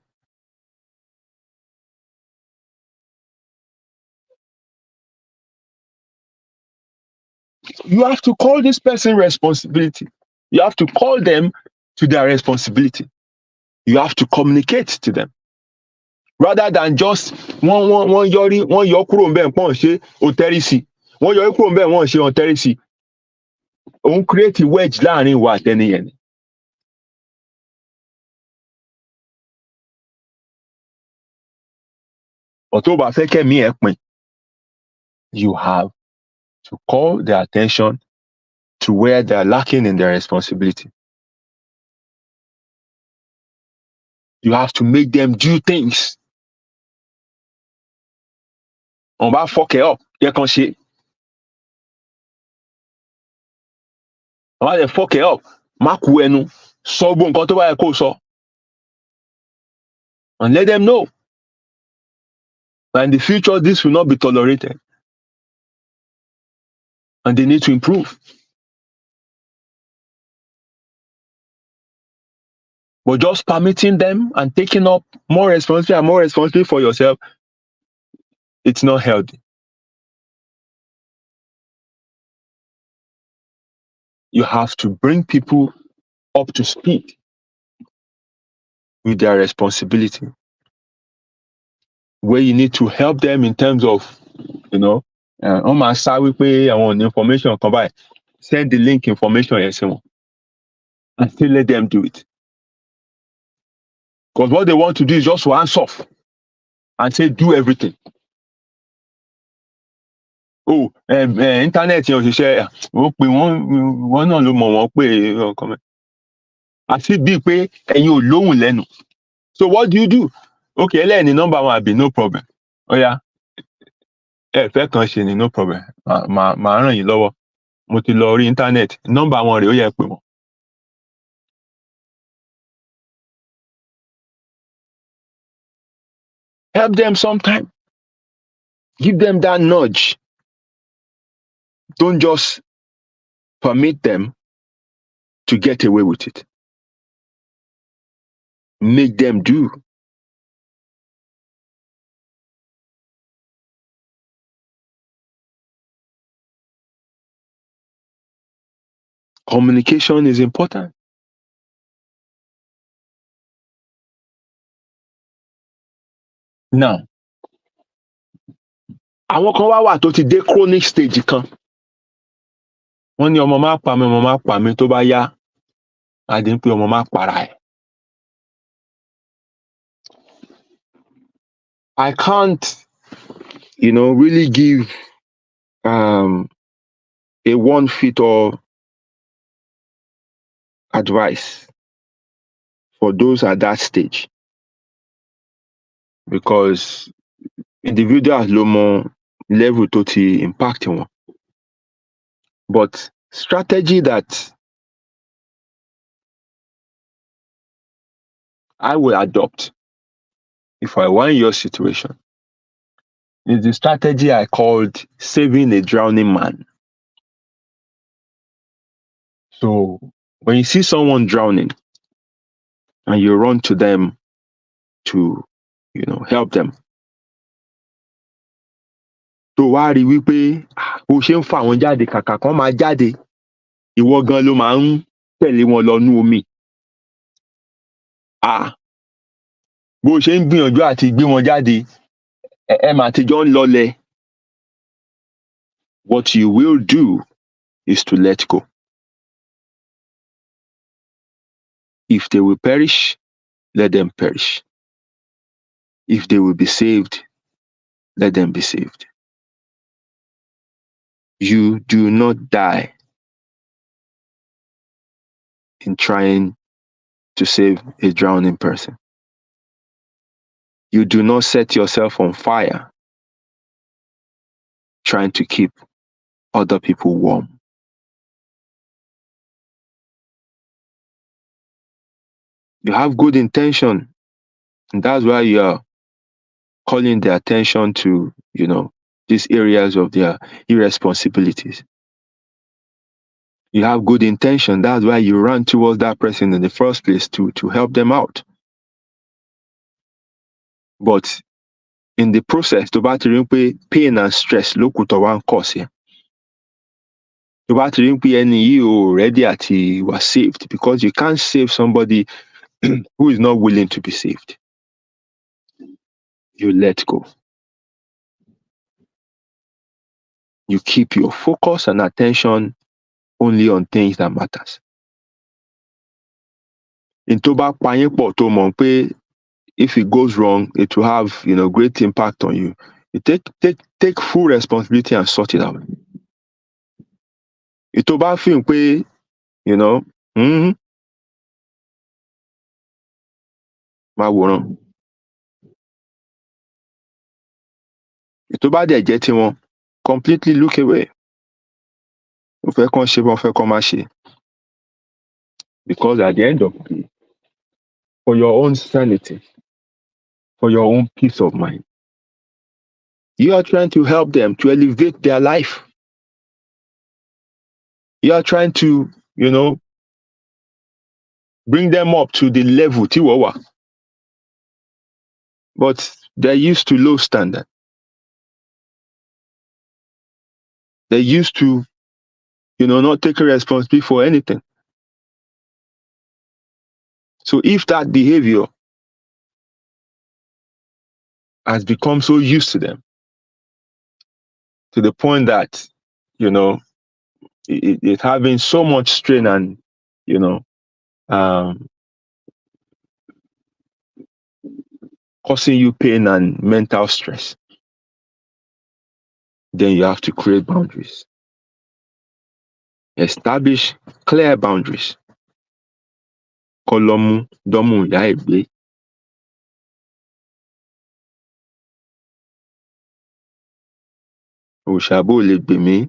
You have to call this person responsibility. You have to call them to their responsibility. You have to communicate to them. Rather than just wọ́n yọ kúrò ńbẹ̀ pọ́n ṣe òtẹ́rì sí. Wọ́n yọ kúrò ńbẹ̀ wọ́n ṣe òtẹ́rì sí. Òun create wedge láàrin ìwà àtẹniyẹn ni. Ọ̀tọ́ bá fẹ́ kẹ́mi ẹ̀ pin. You have to call their attention to where they are lacking in their responsibility. You have to make them do things. On va fuck it up, yẹ kan ṣe. On va fuck it up, má kú ẹnu, sọ gbogbo nǹkan tó bá yẹ kó sọ. And let them know that in the future this will not be tolerated. And they need to improve. But just permitting them and taking up more responsibility for yourself, it's not healthy. You have to bring people up to speed with their responsibility, where you need to help them in terms of, wọ́n máa sá wípé àwọn information kan báyìí, send the link information yẹn sí wọn, and still let them do it. Because what they want to do is just to hands off and say do everything. Oh, internet yẹn ò ṣiṣẹ́, wọ́n pè wọ́n náà ló mọ̀ wọ́n pé ọkàn mẹ́. Àti bíi pé ẹ̀yin ò lóhùn lẹ́nu. So what do? Okay, ẹlẹ́ni nọ́mbà wọn àbí, no problem. Ọ̀ya, ẹ fẹ́ kàn ṣe ni, no problem. Màá ràn yín lọ́wọ́. Mo ti lọ orí internet, nọ́mbà wọn rèé, ó yẹ pé wọ́n. Help them sometime. Give them that nudge. Don't just permit them to get away with it. Make them do. Communication is important. Now, àwọn kan wá wà tó ti dé chronic stage kan. Wọ́n ní ọmọ má pa mí, tó bá yá, á di pé ọmọ má para ẹ̀. I can't, really give a one-fit-all advice for those at that stage, because individuals ló mọ level tó ti impact wọn. But strategy that I will adopt if I were in your situation is the strategy I called saving a drowning man. So when you see someone drowning and you run to them to, help them, tó wá rí wípé bó ṣe ń fà wọ́n jáde kàkà kan máa jáde, ìwọ gan ló máa ń tẹ̀lé wọn lọ nú omi. Bó ṣe ń gbìyànjú àti gbé wọn jáde, ẹ mà ti jọ ń lọlẹ̀. What you will do is to let go. If they will perish, let them perish. If they will be saved, let them be saved. You do not die in trying to save a drowning person. You do not set yourself on fire trying to keep other people warm. You have good intention, and that's why you are calling their attention to, these areas of their irresponsibilities. You have good intention, that's why you ran towards that person in the first place to help them out. But in the process, tó bá ti rí pé pain and stress ló kù tó wá ń cause yẹn. Tó bá ti rí pé ẹni yìí ò ready àti wà saved, because you can't save somebody who is not willing to be saved. You let go. You keep your focus and attention only on things that matters. In tó bá pa yín pọ̀ tó mọ̀ pé if it goes wrong, it will have, great impact on you. You take full responsibility and sort it out. In tó bá feel pé, máa wòran. In tó bá dẹ̀ jẹ́ tiwọn, completely look away. Ó fẹ́ kàn ṣe bọ́n fẹ́ kàn má ṣe. Because at the end of the day, for your own sanity, for your own peace of mind, you are trying to help them to elevate their life. You are trying to, bring them up to the level tí wọ́n wà. But they're used to low standard. They're used to, not taking responsibility for anything. So if that behavior has become so used to them, to the point that, it's having so much strain and, causing you pain and mental stress, then you have to create boundaries. Establish clear boundaries. Kolomu domu ya egbe. Òṣàbò lè gbè mí,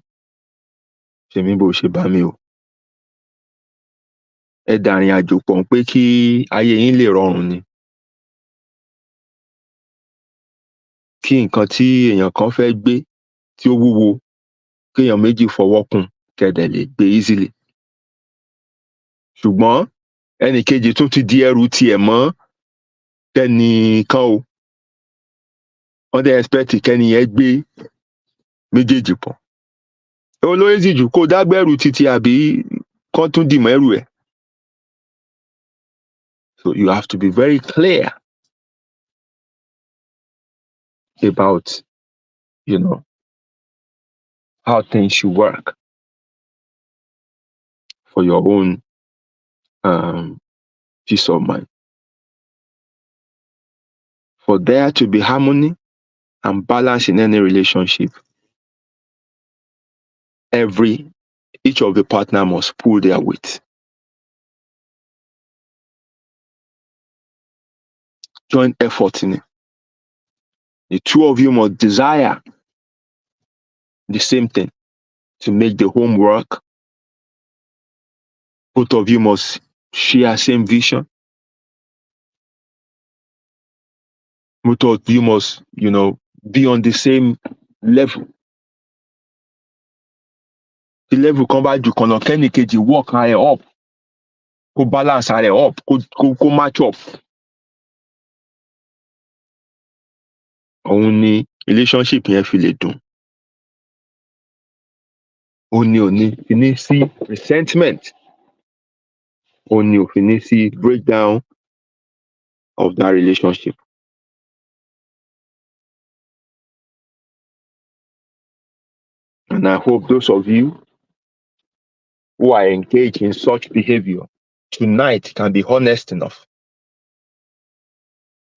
ṣèmi bó ṣe bá mi o. Ẹ dàrin àjò pọ̀ pé kí ayé yín lè rọrùn ni. Kí nǹkan tí èèyàn kan fẹ́ gbé tí ó wúwo, kéèyàn méjì fọwọ́ kùn kẹ́dẹ̀ lè gbé easily. Ṣùgbọ́n ẹnì kejì tún ti di ẹrù tiẹ̀ mọ́ tẹnìkan o. Wọ́n dẹ̀ expect kẹ́ni yẹn gbé méjèèjì pọ̀. Èwo ló easy jù, kó dágbẹ́rù títí àbí kán tún dìmọ́ ẹrù ẹ̀? So you have to be very clear about, how things should work for your own peace of mind. For there to be harmony and balance in any relationship, each of the partner must pull their weight. Join effort in it. The two of you must desire the same thing to make the home work. Both of you must share same vision. Both of you must, be on the same level. The level kan bá jù kan lọ, kẹ́nì kejì work her up, kó balance her up, kó match up. Òun ni relationship yẹn fi lè dùn. Òní sí resentment. Òní sí breakdown of that relationship. And I hope those of you who are engaged in such behavior tonight can be honest enough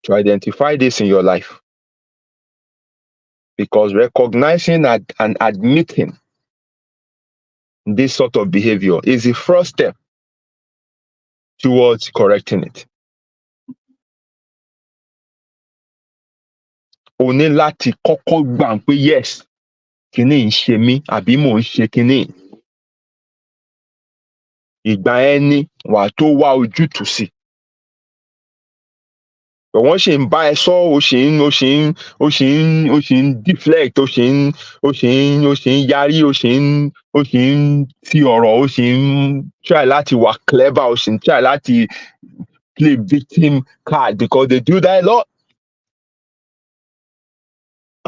to identify this in your life. Because recognizing and admitting this sort of behavior is the first step towards correcting it. O ní láti kọ́kọ́ gbà pé yes, kíní ń ṣe mí àbí mò ń ṣe kíní. Ìgbà ẹni wà tó wá ojútùú sí. Wọ́n ṣì ń bá ẹ sọ, ó ṣì ń deflect, ó ṣì ń yarí, ó ṣì ń ti ọ̀rọ̀, ó ṣì ń try láti wà clever, ó ṣì ń try láti play victim card because they do that a lot.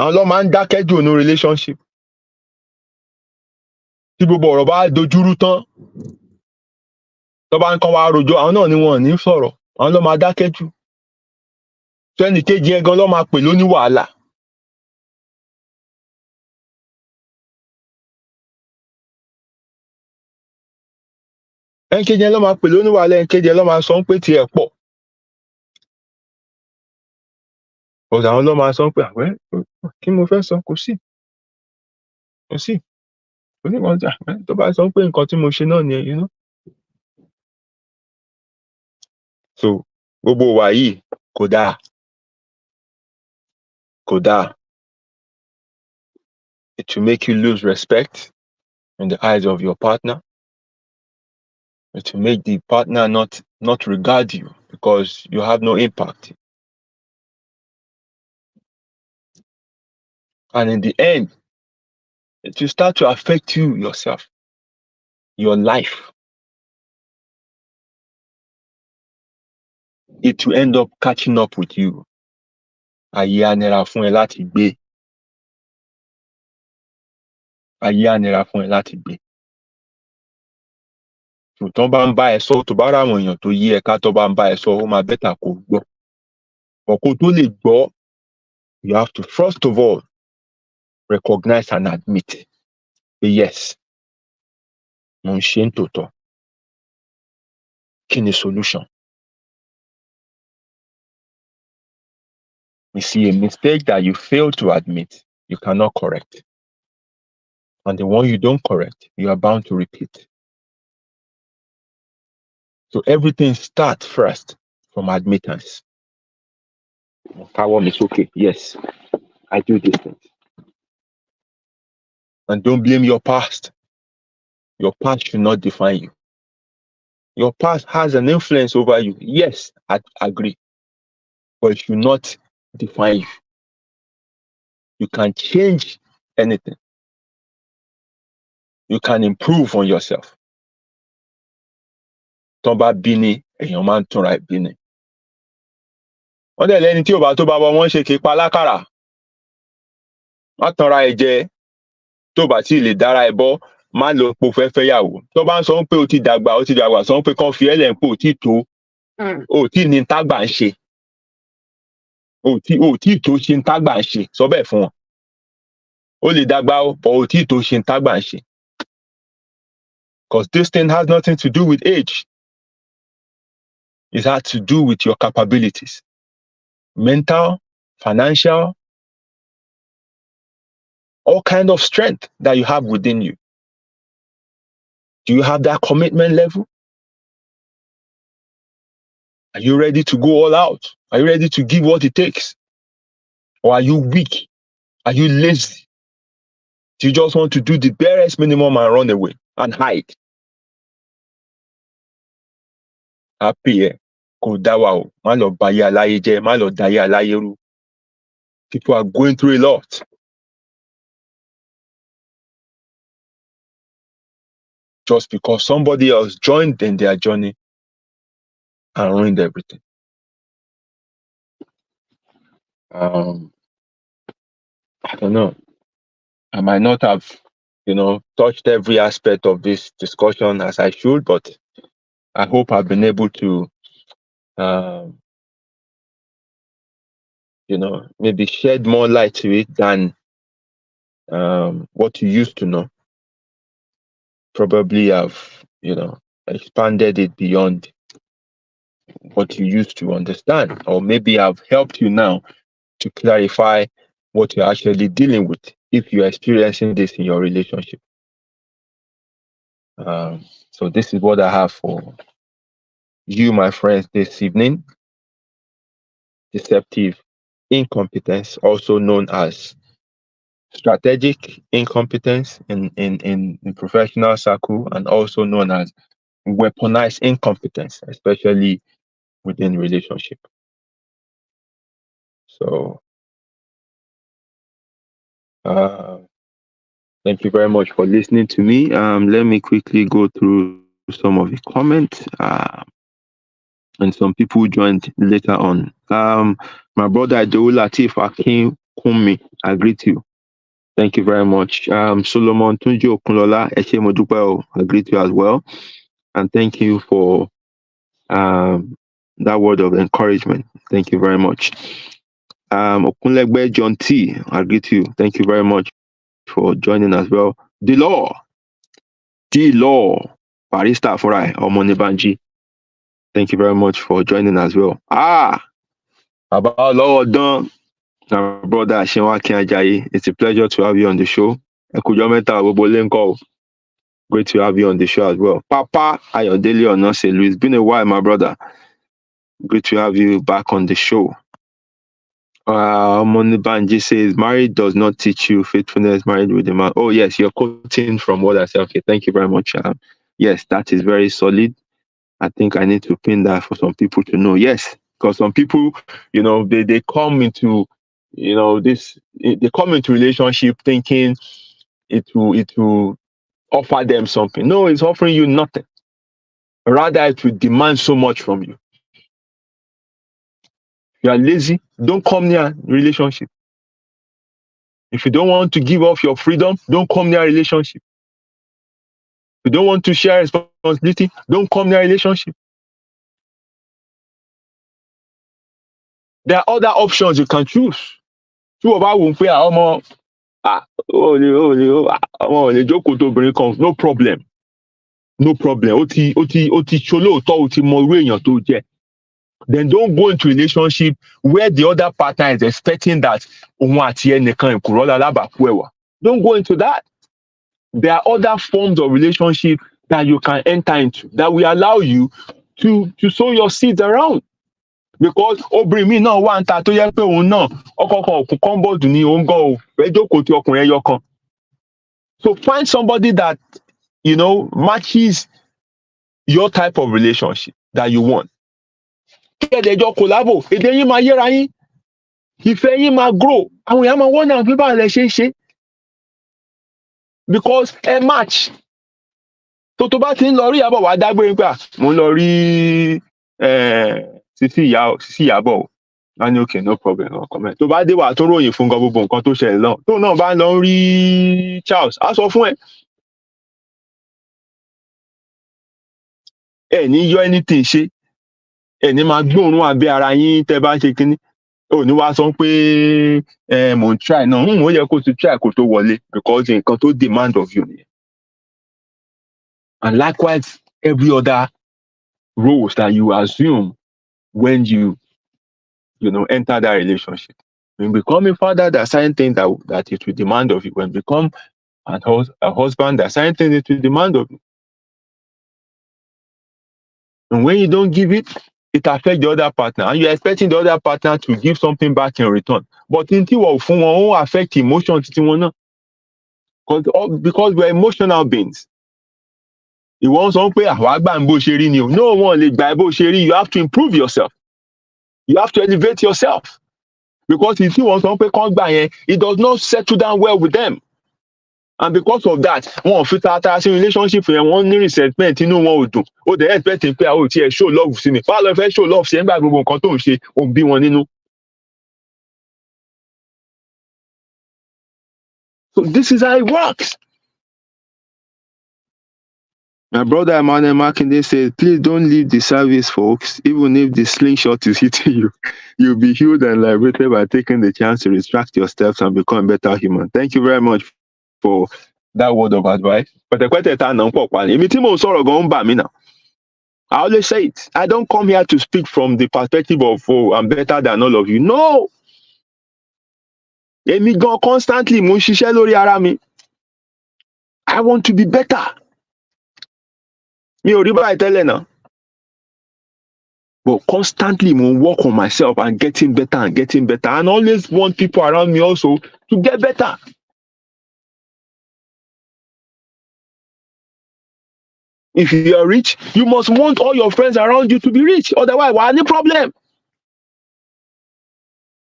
Àwọn ló máa ń dákẹ́ jù ní relationship. Tí gbogbo ọ̀rọ̀ bá dojúrú tán, tó bá ń kọ́ wa rojọ́, àwọn náà ni wọn ò ní sọ̀rọ̀, àwọn ló máa dákẹ́ jù. Ẹnì kejì yẹn gan ló máa pè lóní wàhálà. Ẹnì kejì yẹn ló máa pè lóní wàhálà, ẹnì kejì yẹn ló máa sọ pé tiẹ̀ pọ̀. Ọ̀dọ̀ àwọn ló máa sọ pé àwẹ́ kí mo fẹ́ sọ kò sí. Oníkan jà tó bá sọ pé nǹkan tí mo ṣe náà nìyẹn, you know. So gbogbo wa yìí kò dáa. It will make you lose respect in the eyes of your partner. It will make the partner not regard you because you have no impact. And in the end, it will start to affect you yourself, your life. It will end up catching up with you. Ayé á nira fún ẹ láti gbé. Ayé á nira fún ẹ láti gbé. Tó bá ń bá ẹ sọ, tó bá ráwọn èèyàn tó yí ẹ ká tó bá ń bá ẹ sọ, ó máa bẹ́tà kó gbọ́. Kó tó lè gbọ́, you have to first of all recognize and admit pé yes, mo ń ṣe ń tòótọ́. Kí ni solution? You see, a mistake that you fail to admit, you cannot correct. And the one you don't correct, you are bound to repeat. So everything starts first from admittance. Power is okay. Yes, I do these things. And don't blame your past. Your past should not define you. Your past has an influence over you. Yes, I agree. But it should not define you. You can change anything. You can improve on yourself. Tó bá bí ni, èèyàn máa ń túnra ẹ̀ bí ni. Wọ́n dẹ̀ lẹ́ni tí ò bá tó bá bọ́ wọ́n ṣe kì í pa lákàrà. Má tanra ẹ̀ jẹ. Tó bá tí lè dára ẹ bọ́, má lọ po fẹ́fẹ́ yàwó. Tó bá ń sọ pé o ti dàgbà, sọ pé kán fi ẹ́ lẹ̀ ń pò tí tó. O tí ní tágbà ń ṣe. O tí tó ṣe ń tágbà ń ṣe. Sọ bẹ́ẹ̀ fún wọn. O lè dàgbà o, but o tí tó ṣe ń tágbà ń ṣe. Because this thing has nothing to do with age. It has to do with your capabilities. Mental, financial, all kind of strength that you have within you. Do you have that commitment level? Are you ready to go all out? Are you ready to give what it takes? Or are you weak? Are you lazy? Do you just want to do the barest minimum and run away and hide? Happy, kò dá wa o. Má lọ bayé aláyé jẹ́, má lọ dayé aláyé rú. People are going through a lot. Just because somebody else joined in their journey and ruined everything. I don't know. I might not have touched every aspect of this discussion as I should, but I hope I've been able to, maybe shed more light to it than what you used to know. Probably have, expanded it beyond what you used to understand, or maybe I've helped you now to clarify what you're actually dealing with if you're experiencing this in your relationship. So this is what I have for you, my friends, this evening. Deceptive incompetence, also known as strategic incompetence in professional circle, and also known as weaponized incompetence, especially within relationship. So thank you very much for listening to me. Let me quickly go through some of the comments. And some people joined later on. My brother Adewu Latif Akin Kumi, I greet you. Thank you very much. Solomon Tunji Okunlola, Eshe Modupe, I greet you as well. And thank you for that word of encouragement. Thank you very much. Okunlegbe John T, I greet you. Thank you very much for joining as well. The Law, Barista Forai, Omonibanji. Thank you very much for joining as well. About Lord Don, my brother Shinwa Ajayi. It's a pleasure to have you on the show. Great to have you on the show as well. Papa Ayodele Onoselu, it's been a while, my brother. Great to have you back on the show. Moni Banji says, marriage does not teach you faithfulness, married with a man. Oh, yes, you're quoting from what I said. Okay, thank you very much. Yes, that is very solid. I think I need to pin that for some people to know. Yes, because some people, they come into, they come into relationship thinking it will offer them something. No, it's offering you nothing. Rather, it will demand so much from you. You are lazy, don't come near relationship. If you don't want to give up your freedom, don't come near relationship. If you don't want to share responsibility, don't come near relationship. There are other options you can choose. No problem. No problem. Then don't go into a relationship where the other partner is expecting that don't go into that. There are other forms of relationship that you can enter into that will allow you to sow your seeds around. Because obìnrin mi náà wà níta tó yẹ pé òun náà ọkọ̀ọ̀kan òkú kọ́ńbọ̀dù ni òun gan o fẹ́ jókòó ti ọkùnrin ẹyọ kan. So find somebody that matches your type of relationship that you want. Kẹ́ẹ̀dẹ̀jọ collabo, èdè yín máa yéra yín, ìfẹ́ yín máa grow, àwọn èèyàn máa wọ́n náà pé báwo lẹ ṣe ń ṣe. Because ẹ match. Tó bá ti ń lọ rí Ìyábọ̀ wá dágbére pé mo ń lọ rí Sisi Ìyábọ̀. Wọ́n ní okay, no problem, no comment. Tó bá dé wà tó ròyìn fún gan gbogbo nǹkan tó ṣẹlẹ̀ náà. Tó náà bá ń lọ rí Charles, á sọ fún ẹ. Ẹ ní yọ anything ṣe. Ẹ ní máa gbóòórùn abẹ́ ara yín tẹ́ bá ń ṣe kínní. Ò ní wá sọ pé mò ń try náà. Ó yẹ kó ti try kó tó wọlé because nǹkan tó demand of you nìyẹn. And likewise, every other roles that you assume when you enter that relationship. When you become a father, there are certain things that it will demand of you. When you become a husband, there are certain things it will demand of you. And when you don't give it, it affects the other partner. And you're expecting the other partner to give something back in return. But in it won't affect emotions. Because we're emotional beings. You want some pay no one you have to improve yourself. You have to elevate yourself. Because if you want some pay it does not settle down well with them. And because of that, one fit relationship and one resentment, one would do. Oh, they expecting pay show love to me. Show love So this is how it works. My brother Emmanuel Makinde says, please don't leave the service, folks. Even if the slingshot is hitting you, you'll be healed and liberated by taking the chance to retract your steps and become a better human. Thank you very much for that word of advice. But I always say it. I don't come here to speak from the perspective of, oh, I'm better than all of you. No! Èmi gan constantly mo ń ṣiṣẹ́ lórí ara mi. I want to be better. Mi ò rí báyìí tẹ́lẹ̀ náà. But constantly mo work on myself and getting better and getting better. And always want people around me also to get better. If you are rich, you must want all your friends around you to be rich. Otherwise, wà á ní problem.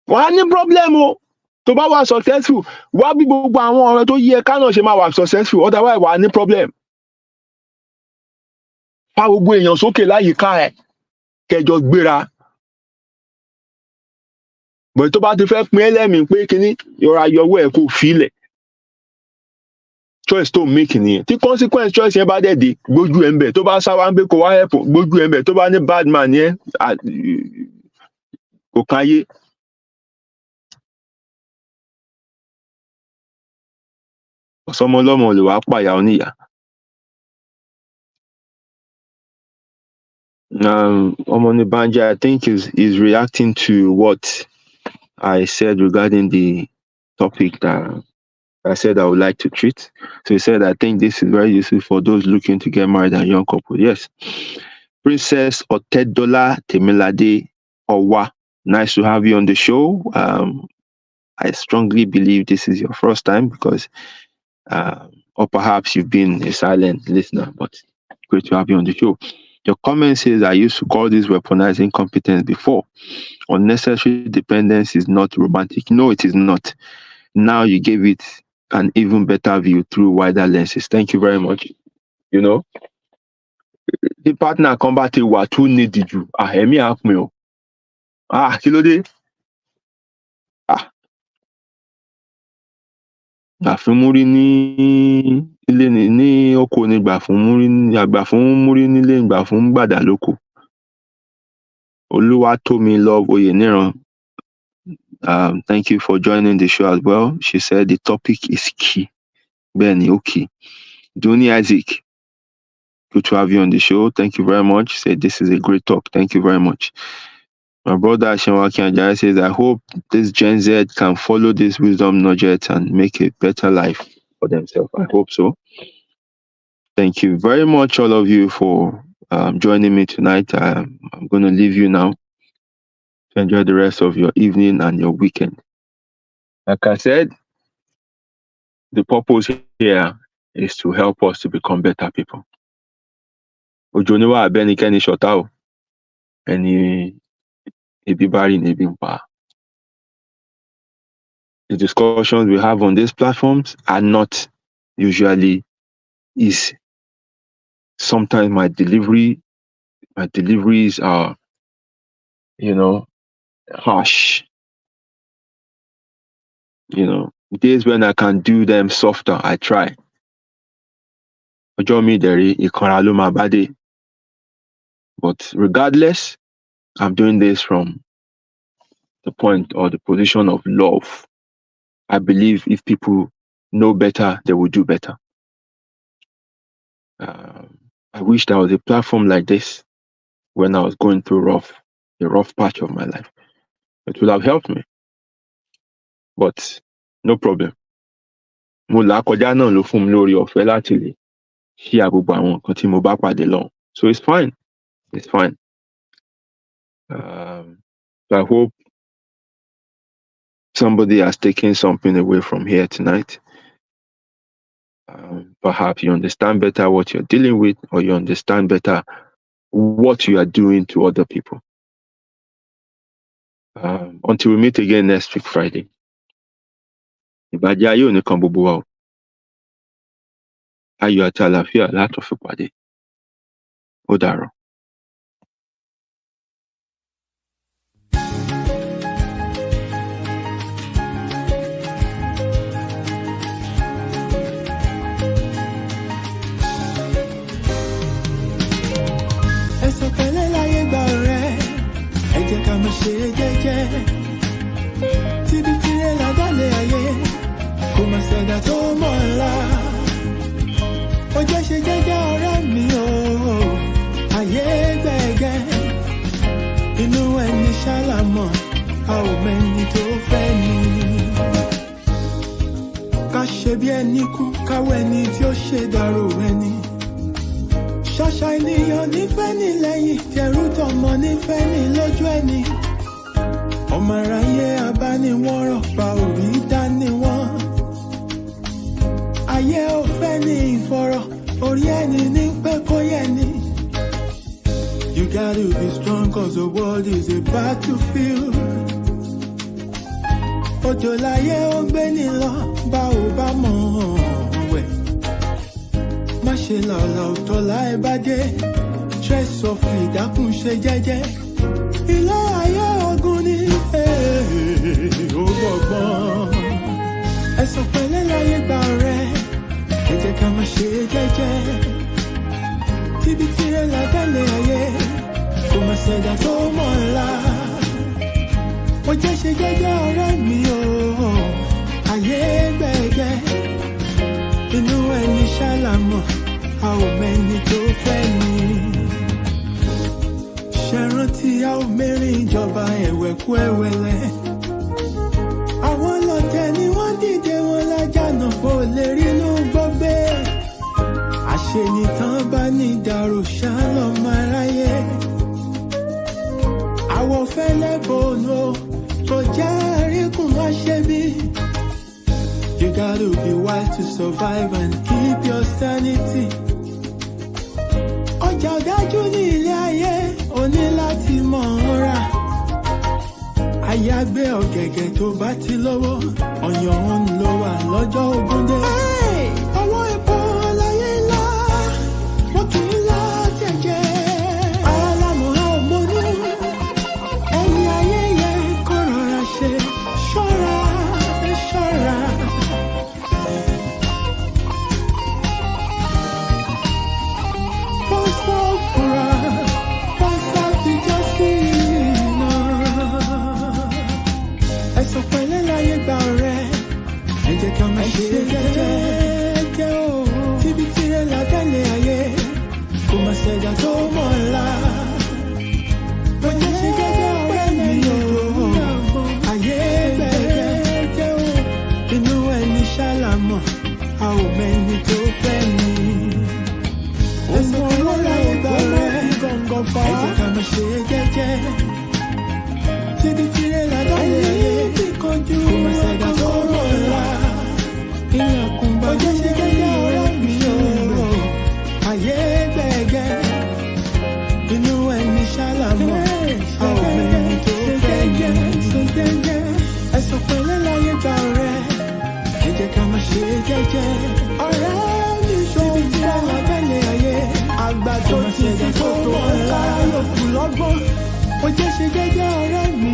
Wà á ní problem o. Tó bá wà successful, wá bí gbogbo àwọn ọ̀rẹ́ tó yẹ ká náà ṣe máa wà successful. Otherwise, wà á ní problem. Fa gbogbo èèyàn sókè láyìíká ẹ̀ kẹjọ gbéra. But tó bá ti fẹ́ pín ẹlẹ́mìí pé kíní yọra yọwọ́ ẹ̀ kó filẹ̀. Choice tó make nìyẹn. Tí consequence choice yẹn bá dẹ̀ dé, gbójú ẹ̀ ń bẹ̀. Tó bá sáwá ń bẹ̀ kó wá help, gbójú ẹ̀ ń bẹ̀. Tó bá ní bad man yẹn, kò káyé. Ọ̀sọ́mọ ọlọ́mọ lè wá pàyà oníyà. Omoni Banja, I think is reacting to what I said regarding the topic that I said I would like to treat. So he said, I think this is very useful for those looking to get married and young couple. Yes. Princess Otedola Temilade Owa, nice to have you on the show. I strongly believe this is your first time because, or perhaps you've been a silent listener, but great to have you on the show. Your comment says, I used to call this weaponized incompetence before. Unnecessary dependence is not romantic. No, it is not. Now you gave it an even better view through wider lenses. Thank you very much. You know, the partner combative were too needy you. Emi akme o. Kí ló dé? Gbà fún múrí ní ilé ní oko ni gbà fún múrí ní àgbà fún múrí nílé gbà fún gbàdà lóko. Olúwatómi Love Oyeniran, thank you for joining the show as well. She said the topic is key. Benny, okay. Duni Isaac, good to have you on the show. Thank you very much. Said this is a great talk. Thank you very much. My brother Shenwaki Anjaya says, I hope this Gen Z can follow this wisdom nugget and make a better life for themselves. I hope so. Thank you very much, all of you, for joining me tonight. I'm going to leave you now to enjoy the rest of your evening and your weekend. Like I said, the purpose here is to help us to become better people. Ojoniwa abeni keni shotao. Any ibibari nebimpa. The discussions we have on these platforms are not usually easy. Sometimes my deliveries are, harsh. Days when I can do them softer, I try. But regardless, I'm doing this from the point or the position of love. I believe if people know better, they will do better. I wish there was a platform like this when I was going through the rough patch of my life. It would have helped me. But no problem. So it's fine. It's fine. So I hope somebody has taken something away from here tonight. Perhaps you understand better what you're dealing with, or you understand better what you are doing to other people. Until we meet again next week, Friday. Ayọ̀ àti àlàáfíà látọ̀ fi pàdé. Ó dàárọ̀. máa ṣe jẹ́jẹ́. Tíbi tirẹ̀ ládàlẹ̀ ayé, kò máa ṣẹ̀dá tó mọ̀ ọ́la. Ó jẹ́ ṣe jẹ́jẹ́ ọ̀rẹ́ mi o, ayé gbẹ̀gẹ́. Inú ẹni ṣálámọ̀, a ò mẹ́ni tó fẹ́ ni. Ká ṣe bí ẹni kú, káwọ́ ẹni tí ó ṣe dàrú ẹni. Ṣàṣà ènìyàn nífẹ̀ẹ́ ní lẹ́yìn, tẹrú tọmọ nífẹ̀ẹ́ ní lójú ẹni. Ọmọ aráyé abániwọ̀rọ̀ pa orí dání wọn. Ayé ò fẹ́ ní ìfọ̀rọ̀, orí ẹni ní pé kó yẹ ni. You gotta be strong cause the world is a battlefield. Òjò láyé ó gbé ní lọ, bá ò bá mọ̀ wẹ̀. Má ṣe làlà òtọ́ láì bá dé, stress of ìdákùn ṣe jẹ́jẹ́. Ilé ayé ogun ni ó gbọ̀gbọ́n. Ẹ̀sùn pẹ̀lẹ́ láyé gbà rẹ̀, ẹ jẹ́ ká má ṣe jẹ́jẹ́. Tíbi tirẹ̀ ládàlẹ̀ ayé, kò má ṣẹ̀dá tó mọ̀ ọ́la. Ó jẹ́ ṣe jẹ́jẹ́ ọ̀rẹ́ mi o, ayé gbẹ̀gẹ́. Inú ẹni ṣálámọ̀, a ò mẹ́ni tó fẹ́ ni. Ṣẹ̀rántí a ò mẹ́rin ìjọba ẹ̀wẹ̀kú ẹ̀wẹ̀lẹ̀. Àwọn lọ́tẹ̀ ni wọ́n dìde wọn lájànà kó lè rínú gbọ́gbé. Àṣenìtàn bá ní ìdàrú ṣálọ̀ máa ráyé. Àwọ̀ fẹ́lẹ́ bòónù kò jẹ́ àríkùn wá ṣe bí. You gotta be wise to survive and keep your sanity. Ọjà ọ̀dájú ní ilé ayé, o ní láti mọ̀ ọ́n rà. Àyàgbé ọ̀gẹ̀gẹ̀ tó bá ti lówó, ọ̀yàn ń lò wà lọ́jọ́ ogún dé. Ọwọ́ epo láyé ńlá, wọ́n kì í lá jẹ̀jẹ̀. Alámọ̀ a ò mọ̀nú, ẹni ayé yẹ kó rọra ṣe. Ṣọ́ra, ṣọ́ra. Pọ́sọ̀ fura, pọ́sọ̀ ti jọ́ sí iná. Ẹ̀sùn pẹ̀lẹ́ láyé gbà rẹ̀, ẹ jẹ́ ká má ṣe jẹ́jẹ́ o. Tíbi tirẹ̀ ládàlẹ̀ ayé, kò má ṣẹ̀dá tó mọ̀ ọ́la. Ó jẹ́ ṣe jẹ́jẹ́ ọ̀rẹ́ mi o, ayé gbẹ̀gẹ́ o. Inú ẹni ṣálámọ̀, a ò mẹ́ni tó fẹ́ ni. Ẹ̀sùn pẹ̀lẹ́ láyé gbà rẹ̀, ẹ jẹ́ ká má ṣe jẹ́jẹ́. Tíbi tirẹ̀ ládàlẹ̀ ayé, kò má ṣẹ̀dá tó mọ̀ ọ́la. Ilẹ̀kùn bá jẹ́ ṣe jẹ́jẹ́ ọ̀rẹ́ mi o, ayé gbẹ̀gẹ́. Inú ẹni ṣálámọ̀, a ò mẹ́ni tó fẹ́ ni. Ẹ̀sùn pẹ̀lẹ́ láyé gbà rẹ̀, ẹ jẹ́ ká má ṣe jẹ́jẹ́. Ọ̀rẹ́ mi ṣòwò tí a wà bẹ́lẹ̀ ayé, àgbà tó ti fi tó mọ̀ ọ́la yòókù lọ́gbọ́n. Ó jẹ́ ṣe jẹ́jẹ́ ọ̀rẹ́ mi